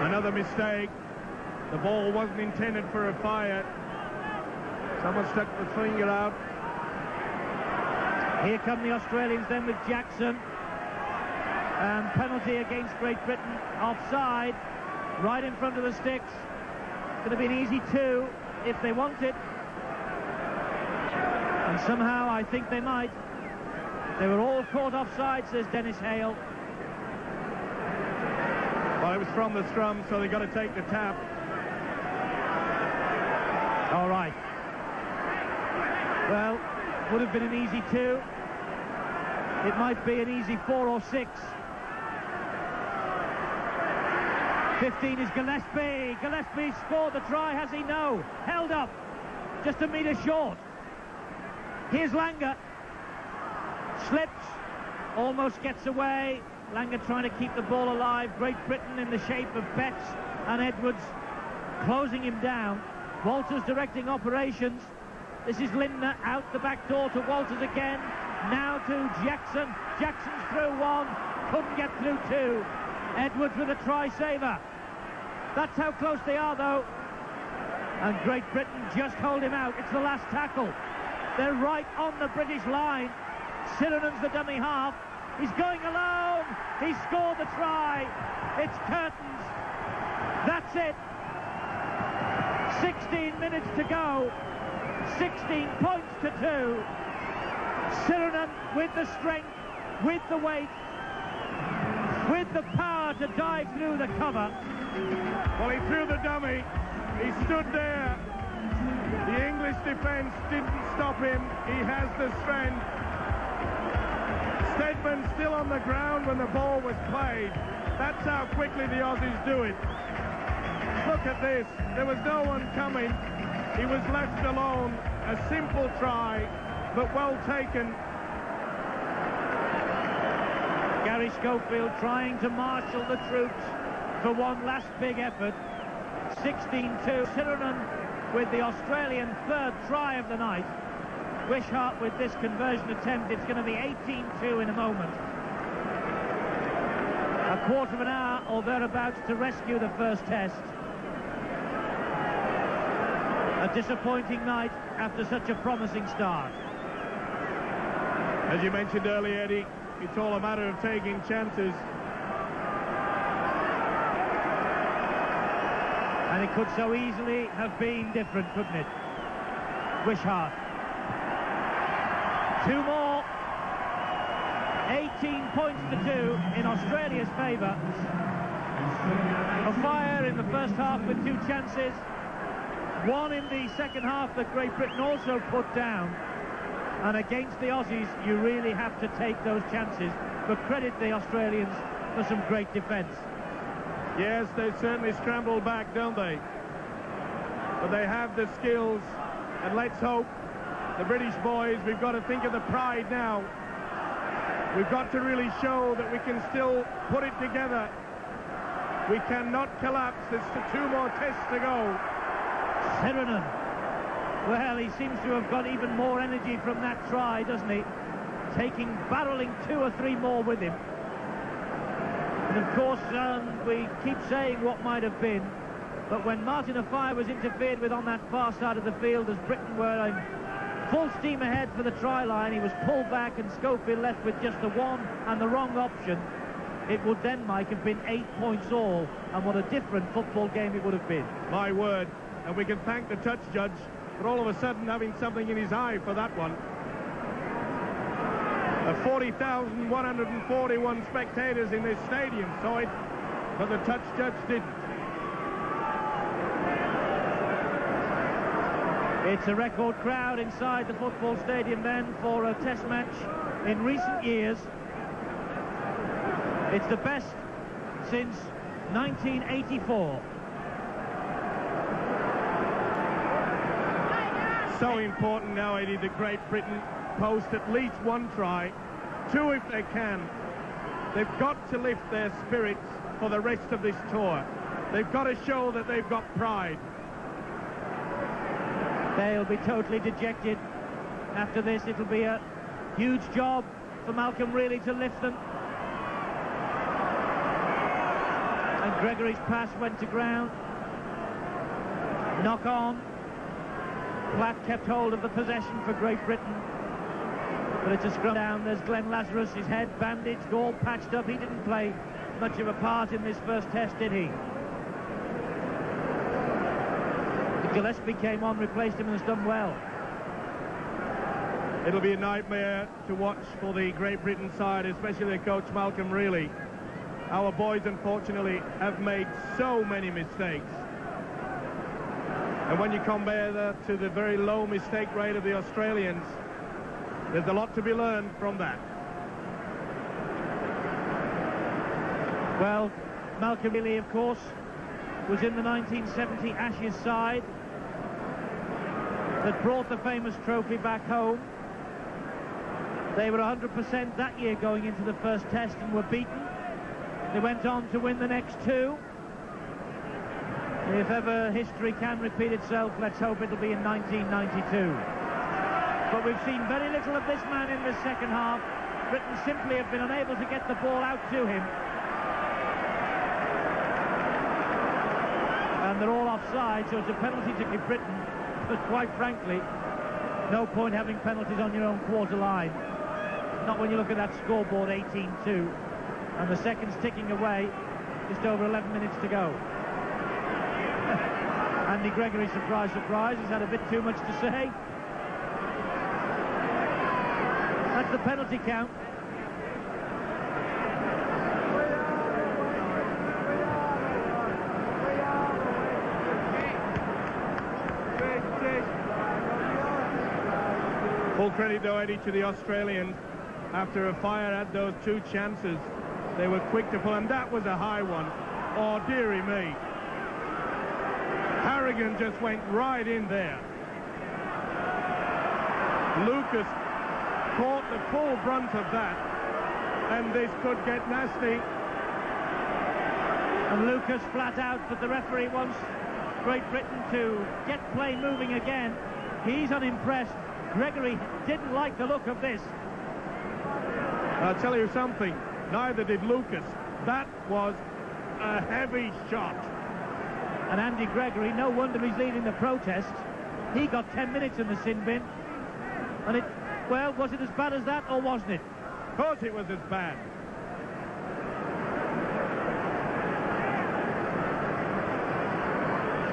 Another mistake. The ball wasn't intended for a fire. Someone stuck the finger out. Here come the Australians then with Jackson. And penalty against Great Britain. Offside. Right in front of the sticks. Going to be an easy 2 if they want it. And somehow I think they might. They were all caught offside, says Dennis Hale. Well, it was from the scrum, so they got to take the tap. All right. Well, would have been an easy 2. It might be an easy 4 or 6. 15 is Gillespie. Gillespie scored the try, has he? No. Held up. Just a metre short. Here's Langer. Slips. Almost gets away. Langer trying to keep the ball alive. Great Britain in the shape of Betts and Edwards closing him down. Walters directing operations. This is Lindner out the back door to Walters again. Now to Jackson. Jackson's through 1. Couldn't get through 2. Edwards with a try-saver. That's how close they are, though. And Great Britain just hold him out. It's the last tackle. They're right on the British line. Sirenen's the dummy half. He's going alone. He scored the try. It's curtains. That's it. 16 minutes to go. 16 points to 2. Sirenen with the strength, with the weight, with the power to dive through the cover. Well, he threw the dummy. He stood there. The English defence didn't stop him. He has the strength. Stedman still on the ground when the ball was played. That's how quickly the Aussies do it. Look at this. There was no one coming. He was left alone. A simple try, but well taken. Gary Schofield trying to marshal the troops for one last big effort. 16-2. Sirenen with the Australian third try of the night. Wishart with this conversion attempt. It's going to be 18-2 in a moment. A quarter of an hour or thereabouts to rescue the first test. A disappointing night after such a promising start. As you mentioned earlier, Eddie, it's all a matter of taking chances. And it could so easily have been different, couldn't it? Wishart. 2 more. 18 points to 2 in Australia's favour. A fire in the first half with 2 chances. 1 in the second half that Great Britain also put down. And against the Aussies, you really have to take those chances. But credit the Australians for some great defence. Yes, they certainly scramble back, don't they? But they have the skills, and let's hope the British boys, we've got to think of the pride now. We've got to really show that we can still put it together. We cannot collapse. There's 2 more tests to go. Sirenen. Well, he seems to have got even more energy from that try, doesn't he? Barreling 2 or 3 more with him. And of course, we keep saying what might have been, but when Martin Offiah was interfered with on that far side of the field as Britain were in full steam ahead for the try line, he was pulled back and Schofield left with just the one and the wrong option. It would then, Mike, have been 8 points all, and what a different football game it would have been. My word. And we can thank the touch judge for all of a sudden having something in his eye for that one. 40,141 spectators in this stadium saw it, but the touch judge didn't. It's a record crowd inside the football stadium then for a test match in recent years. It's the best since 1984. So important now, Eddie, that Great Britain post at least 1 try, 2 if they can. They've got to lift their spirits for the rest of this tour. They've got to show that they've got pride. They'll be totally dejected after this. It'll be a huge job for Malcolm really to lift them. And Gregory's pass went to ground. Knock on. Platt kept hold of the possession for Great Britain. But it's a scrum down. There's Glenn Lazarus, his head bandaged, all patched up. He didn't play much of a part in this first test, did he? Gillespie came on, replaced him, and has done well. It'll be a nightmare to watch for the Great Britain side, especially their coach Malcolm Reilly. Our boys, unfortunately, have made so many mistakes. And when you compare that to the very low mistake rate of the Australians, there's a lot to be learned from that. Well, Malcolm Reilly, of course, was in the 1970 Ashes side that brought the famous trophy back home. They were 100% that year going into the first test and were beaten. They went on to win the next two. If ever history can repeat itself, let's hope it'll be in 1992. But we've seen very little of this man in the second half. Britain simply have been unable to get the ball out to him. And they're all offside, so it's a penalty to give Britain. But quite frankly, no point having penalties on your own quarter line. Not when you look at that scoreboard, 18-2. And the seconds ticking away, just over 11 minutes to go. Andy Gregory, surprise, surprise, has had a bit too much to say. That's the penalty count. Full credit, though, Eddie, to the Australians. After a fire at those two chances, they were quick to pull, and that was a high one. Oh, dearie me. Harrigan just went right in there. Lucas caught the full brunt of that, and this could get nasty. And Lucas flat out, but the referee wants Great Britain to get play moving again. He's unimpressed. Gregory didn't like the look of this. I'll tell you something, neither did Lucas. That was a heavy shot. And Andy Gregory, no wonder he's leading the protest. He got 10 minutes in the sin bin. And it, well, was it as bad as that, or wasn't it? Of course it was as bad.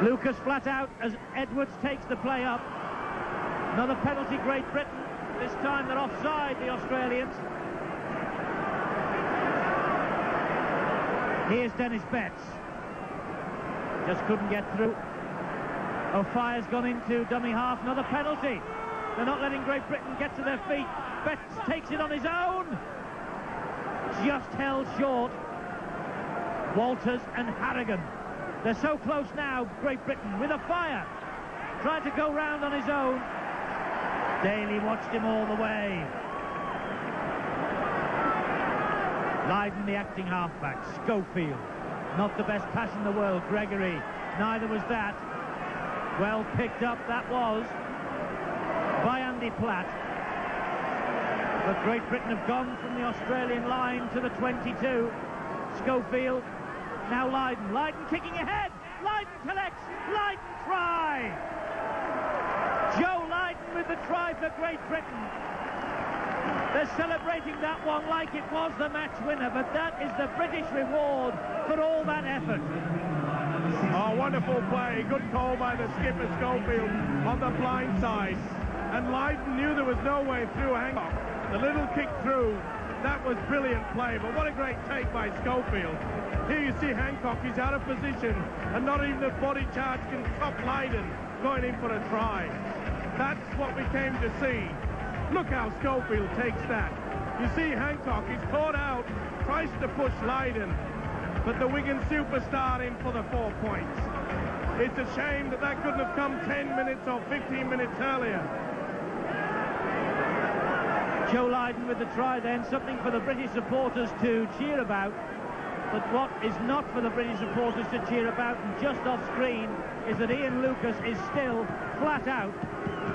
Lucas flat out as Edwards takes the play up. Another penalty, Great Britain. This time they're offside, the Australians. Here's Dennis Betts. Just couldn't get through. O'Fire's gone into dummy half. Another penalty. They're not letting Great Britain get to their feet. Betts takes it on his own. Just held short. Walters and Harrigan. They're so close now, Great Britain, with O'Fire. Trying to go round on his own. Daly watched him all the way. Lydon, the acting halfback. Schofield, not the best pass in the world. Gregory, neither was that. Well picked up, that was, by Andy Platt. But Great Britain have gone from the Australian line to the 22. Schofield, now Lydon. Lydon kicking ahead. Lydon collects. Lydon try. Joe Lydon with the try for Great Britain. They're celebrating that one like it was the match winner, but that is the British reward for all that effort. Oh, wonderful play. Good call by the skipper Schofield on the blind side. And Lydon knew there was no way through Hancock. The little kick through, that was brilliant play, but what a great take by Schofield. Here you see Hancock, he's out of position, and not even the body charge can stop Lydon going in for a try. That's what we came to see. Look how Schofield takes that. You see Hancock, he's caught out, tries to push Lydon, but the Wigan superstar in for the 4 points. It's a shame that that couldn't have come 10 minutes or 15 minutes earlier. Joe Lydon with the try then, something for the British supporters to cheer about. But what is not for the British supporters to cheer about, and just off screen, is that Ian Lucas is still flat out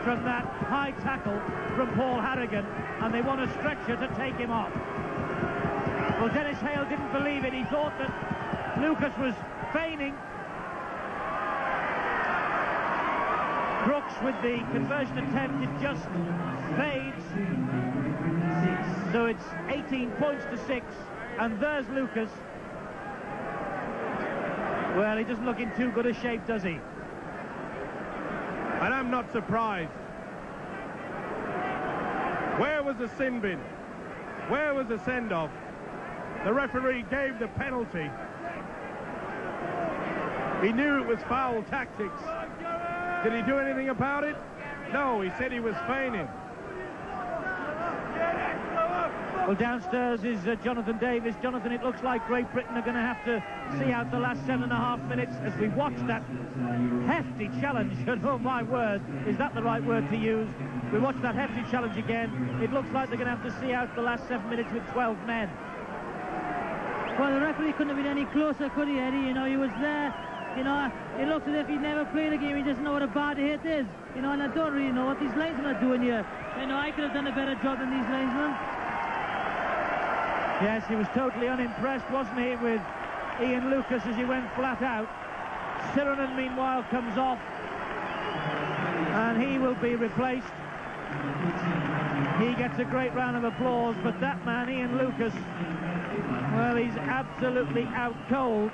from that high tackle from Paul Harrigan, and they want a stretcher to take him off. Well, Dennis Hale didn't believe it. He thought that Lucas was feigning. Brooks with the conversion attempt, it just fades. So it's 18 points to 6, and there's Lucas. Well, he doesn't look in too good a shape, does he? I'm not surprised. Where was the sin bin? Where was the send-off? The referee gave the penalty. He knew it was foul tactics. Did he do anything about it? No, he said he was feigning. Well, downstairs is Jonathan Davis. Jonathan, it looks like Great Britain are going to have to see out the last 7.5 minutes as we watch that hefty challenge. Oh, my word, is that the right word to use? We watch that hefty challenge again. It looks like they're going to have to see out the last 7 minutes with 12 men. Well, the referee couldn't have been any closer, could he, Eddie? You know, he was there. You know, it looks as if he'd never played a game. He doesn't know what a bad hit is. You know, and I don't really know what these linesmen are doing here. You know, I could have done a better job than these linesmen. Yes, he was totally unimpressed, wasn't he, with Ian Lucas as he went flat out. Sirenen, meanwhile, comes off, and he will be replaced. He gets a great round of applause, but that man, Ian Lucas, well, he's absolutely out cold.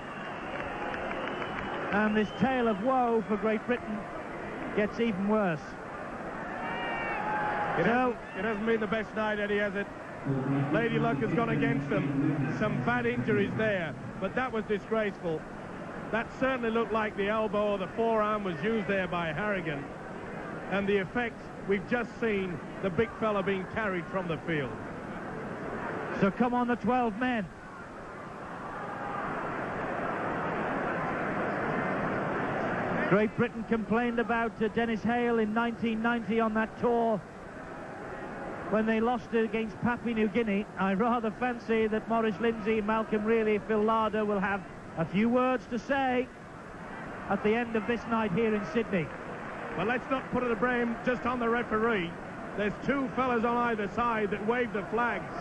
And this tale of woe for Great Britain gets even worse. It hasn't been the best night, Eddie, has it? Lady Luck has gone against them. Some bad injuries there, but that was disgraceful. That certainly looked like the elbow or the forearm was used there by Harrigan. And the effect, we've just seen the big fella being carried from the field. So come on, the 12 men. Great Britain complained about Dennis Hale in 1990 on that tour when they lost it against Papua New Guinea. I rather fancy that Maurice Lindsay, Malcolm Reilly, Phil Larder will have a few words to say at the end of this night here in Sydney. Well, let's not put the blame just on the referee. There's two fellas on either side that waved the flags.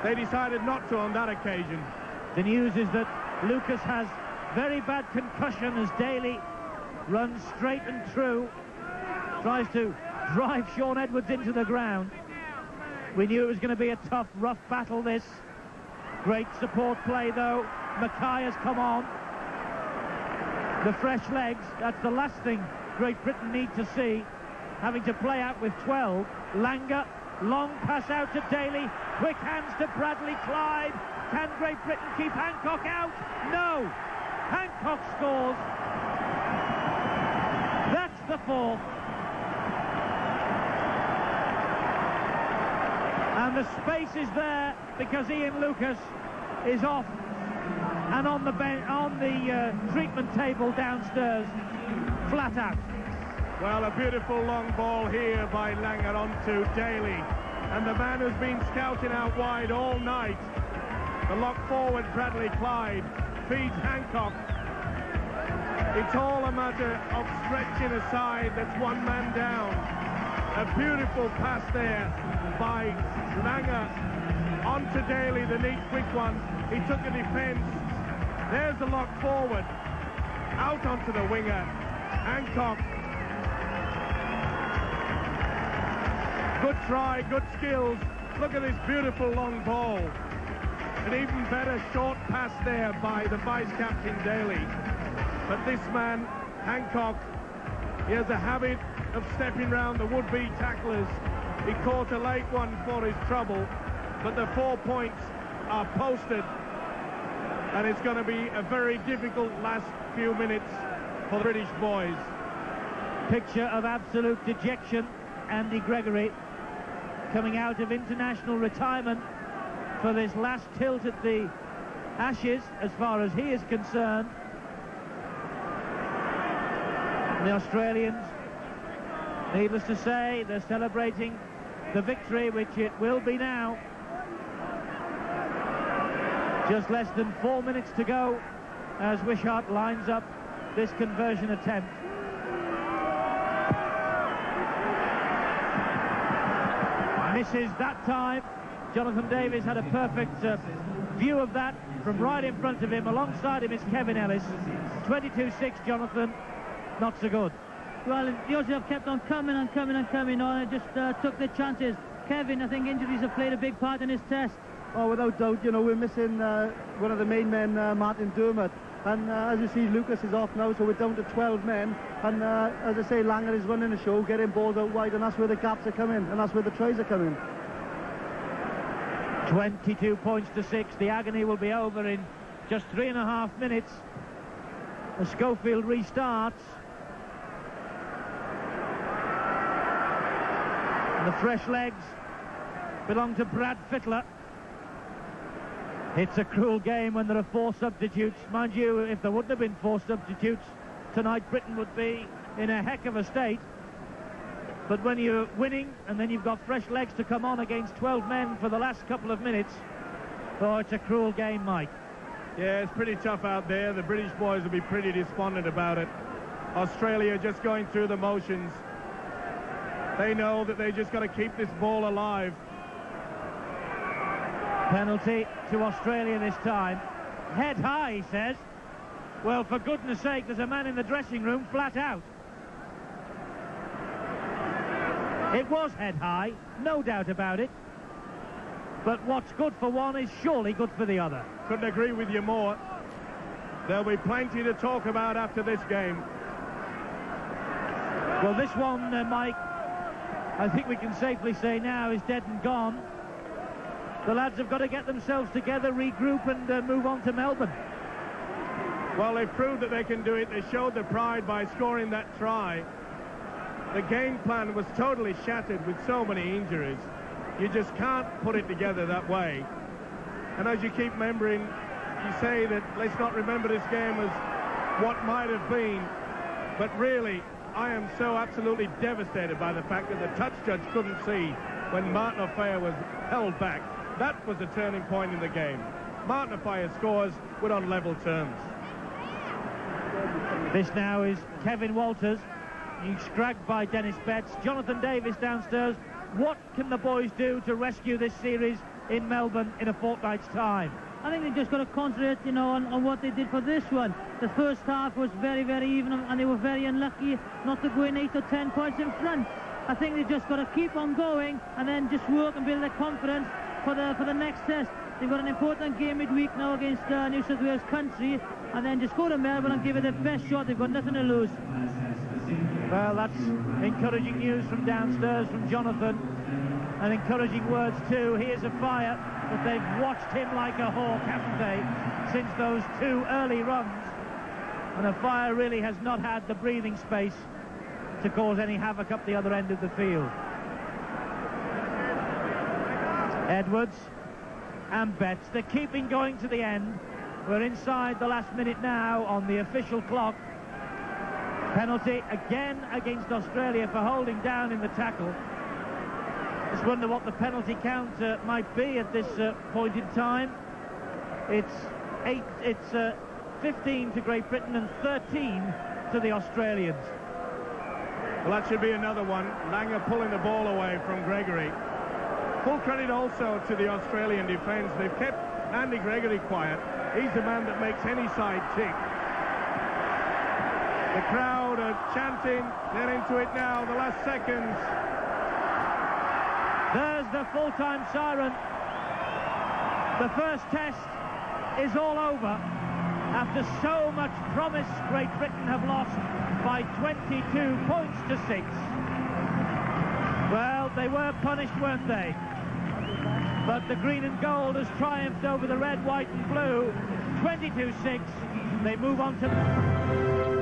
They decided not to on that occasion. The news is that Lucas has very bad concussion as Daly runs straight and true, tries to drive Sean Edwards into the ground. We knew it was going to be a tough, rough battle, this. Great support play, though. Mackay has come on. The fresh legs, that's the last thing Great Britain need to see. Having to play out with 12. Langer, long pass out to Daly. Quick hands to Bradley Clyde. Can Great Britain keep Hancock out? No! Hancock scores. That's the fourth. And the space is there because Ian Lucas is off and on the treatment table downstairs, flat out. Well, a beautiful long ball here by Langer onto Daly. And the man who's been scouting out wide all night, the lock forward Bradley Clyde, feeds Hancock. It's all a matter of stretching aside. That's one man down. A beautiful pass there by Langer onto Daly, the neat quick one. He took the defence. There's the lock forward. Out onto the winger. Hancock. Good try, good skills. Look at this beautiful long ball. An even better short pass there by the vice-captain Daly. But this man, Hancock, he has a habit of stepping round the would-be tacklers. He caught a late one for his trouble, but the 4 points are posted, and it's going to be a very difficult last few minutes for the British boys. Picture of absolute dejection. Andy Gregory coming out of international retirement for this last tilt at the Ashes, as far as he is concerned. The Australians, needless to say, they're celebrating the victory, which it will be now. Just less than 4 minutes to go as Wishart lines up this conversion attempt. Misses that time. Jonathan Davis had a perfect view of that from right in front of him. Alongside him is Kevin Ellis. 22-6, Jonathan. Not so good. Well, the Aussies have kept on coming and coming and coming on and just took their chances. Kevin, I think injuries have played a big part in his test. Oh, without doubt, you know, we're missing one of the main men, Martin Dermott. And as you see, Lucas is off now, so we're down to 12 men. And as I say, Langer is running the show, getting balls out wide, and that's where the gaps are coming, and that's where the tries are coming. 22 points to 6. The agony will be over in just 3.5 minutes. The Schofield restarts. And the fresh legs belong to Brad Fittler. It's a cruel game when there are 4 substitutes. Mind you, if there wouldn't have been 4 substitutes, tonight Britain would be in a heck of a state. But when you're winning and then you've got fresh legs to come on against 12 men for the last couple of minutes, oh, it's a cruel game, Mike. Yeah, it's pretty tough out there. The British boys will be pretty despondent about it. Australia just going through the motions. They know that they just got to keep this ball alive. Penalty to Australia this time. Head high, he says. Well, for goodness sake, there's a man in the dressing room flat out. It was head high, no doubt about it. But what's good for one is surely good for the other. Couldn't agree with you more. There'll be plenty to talk about after this game. Well, this one, Mike, I think we can safely say now is dead and gone. The lads have got to get themselves together, regroup and move on to Melbourne. Well, they've proved that they can do it. They showed their pride by scoring that try. The game plan was totally shattered with so many injuries. You just can't put it together that way. And as you keep remembering, you say that let's not remember this game as what might have been. But really, I am so absolutely devastated by the fact that the touch judge couldn't see when Martin Offiah was held back. That was a turning point in the game. Martin Offiah scores, we're on level terms. This now is Kevin Walters. He's scragged by Dennis Betts. Jonathan Davis downstairs. What can the boys do to rescue this series in Melbourne in a fortnight's time? I think they've just got to concentrate, you know, on what they did for this one. The first half was very, very even, and they were very unlucky not to go in 8 or 10 points in front. I think they've just got to keep on going and then just work and build their confidence for the next test. They've got an important game midweek now against New South Wales country, and then just go to Melbourne and give it their best shot. They've got nothing to lose. Well, that's encouraging news from downstairs from Jonathan, and encouraging words too. Here's Offiah, but they've watched him like a hawk, haven't they, since those 2 early runs. And Offiah really has not had the breathing space to cause any havoc up the other end of the field. Edwards and Betts, they're keeping going to the end. We're inside the last minute now on the official clock. Penalty again against Australia for holding down in the tackle. Just wonder what the penalty count might be at this point in time. It's 15 to Great Britain and 13 to the Australians. Well, that should be another one. Langer pulling the ball away from Gregory. Full credit also to the Australian defence. They've kept Andy Gregory quiet. He's the man that makes any side tick. The crowd are chanting. They're into it now, the last seconds. There's the full-time siren. The first test is all over. After so much promise, Great Britain have lost by 22 points to 6. Well, they were punished, weren't they? But the green and gold has triumphed over the red, white and blue. 22-6. They move on to...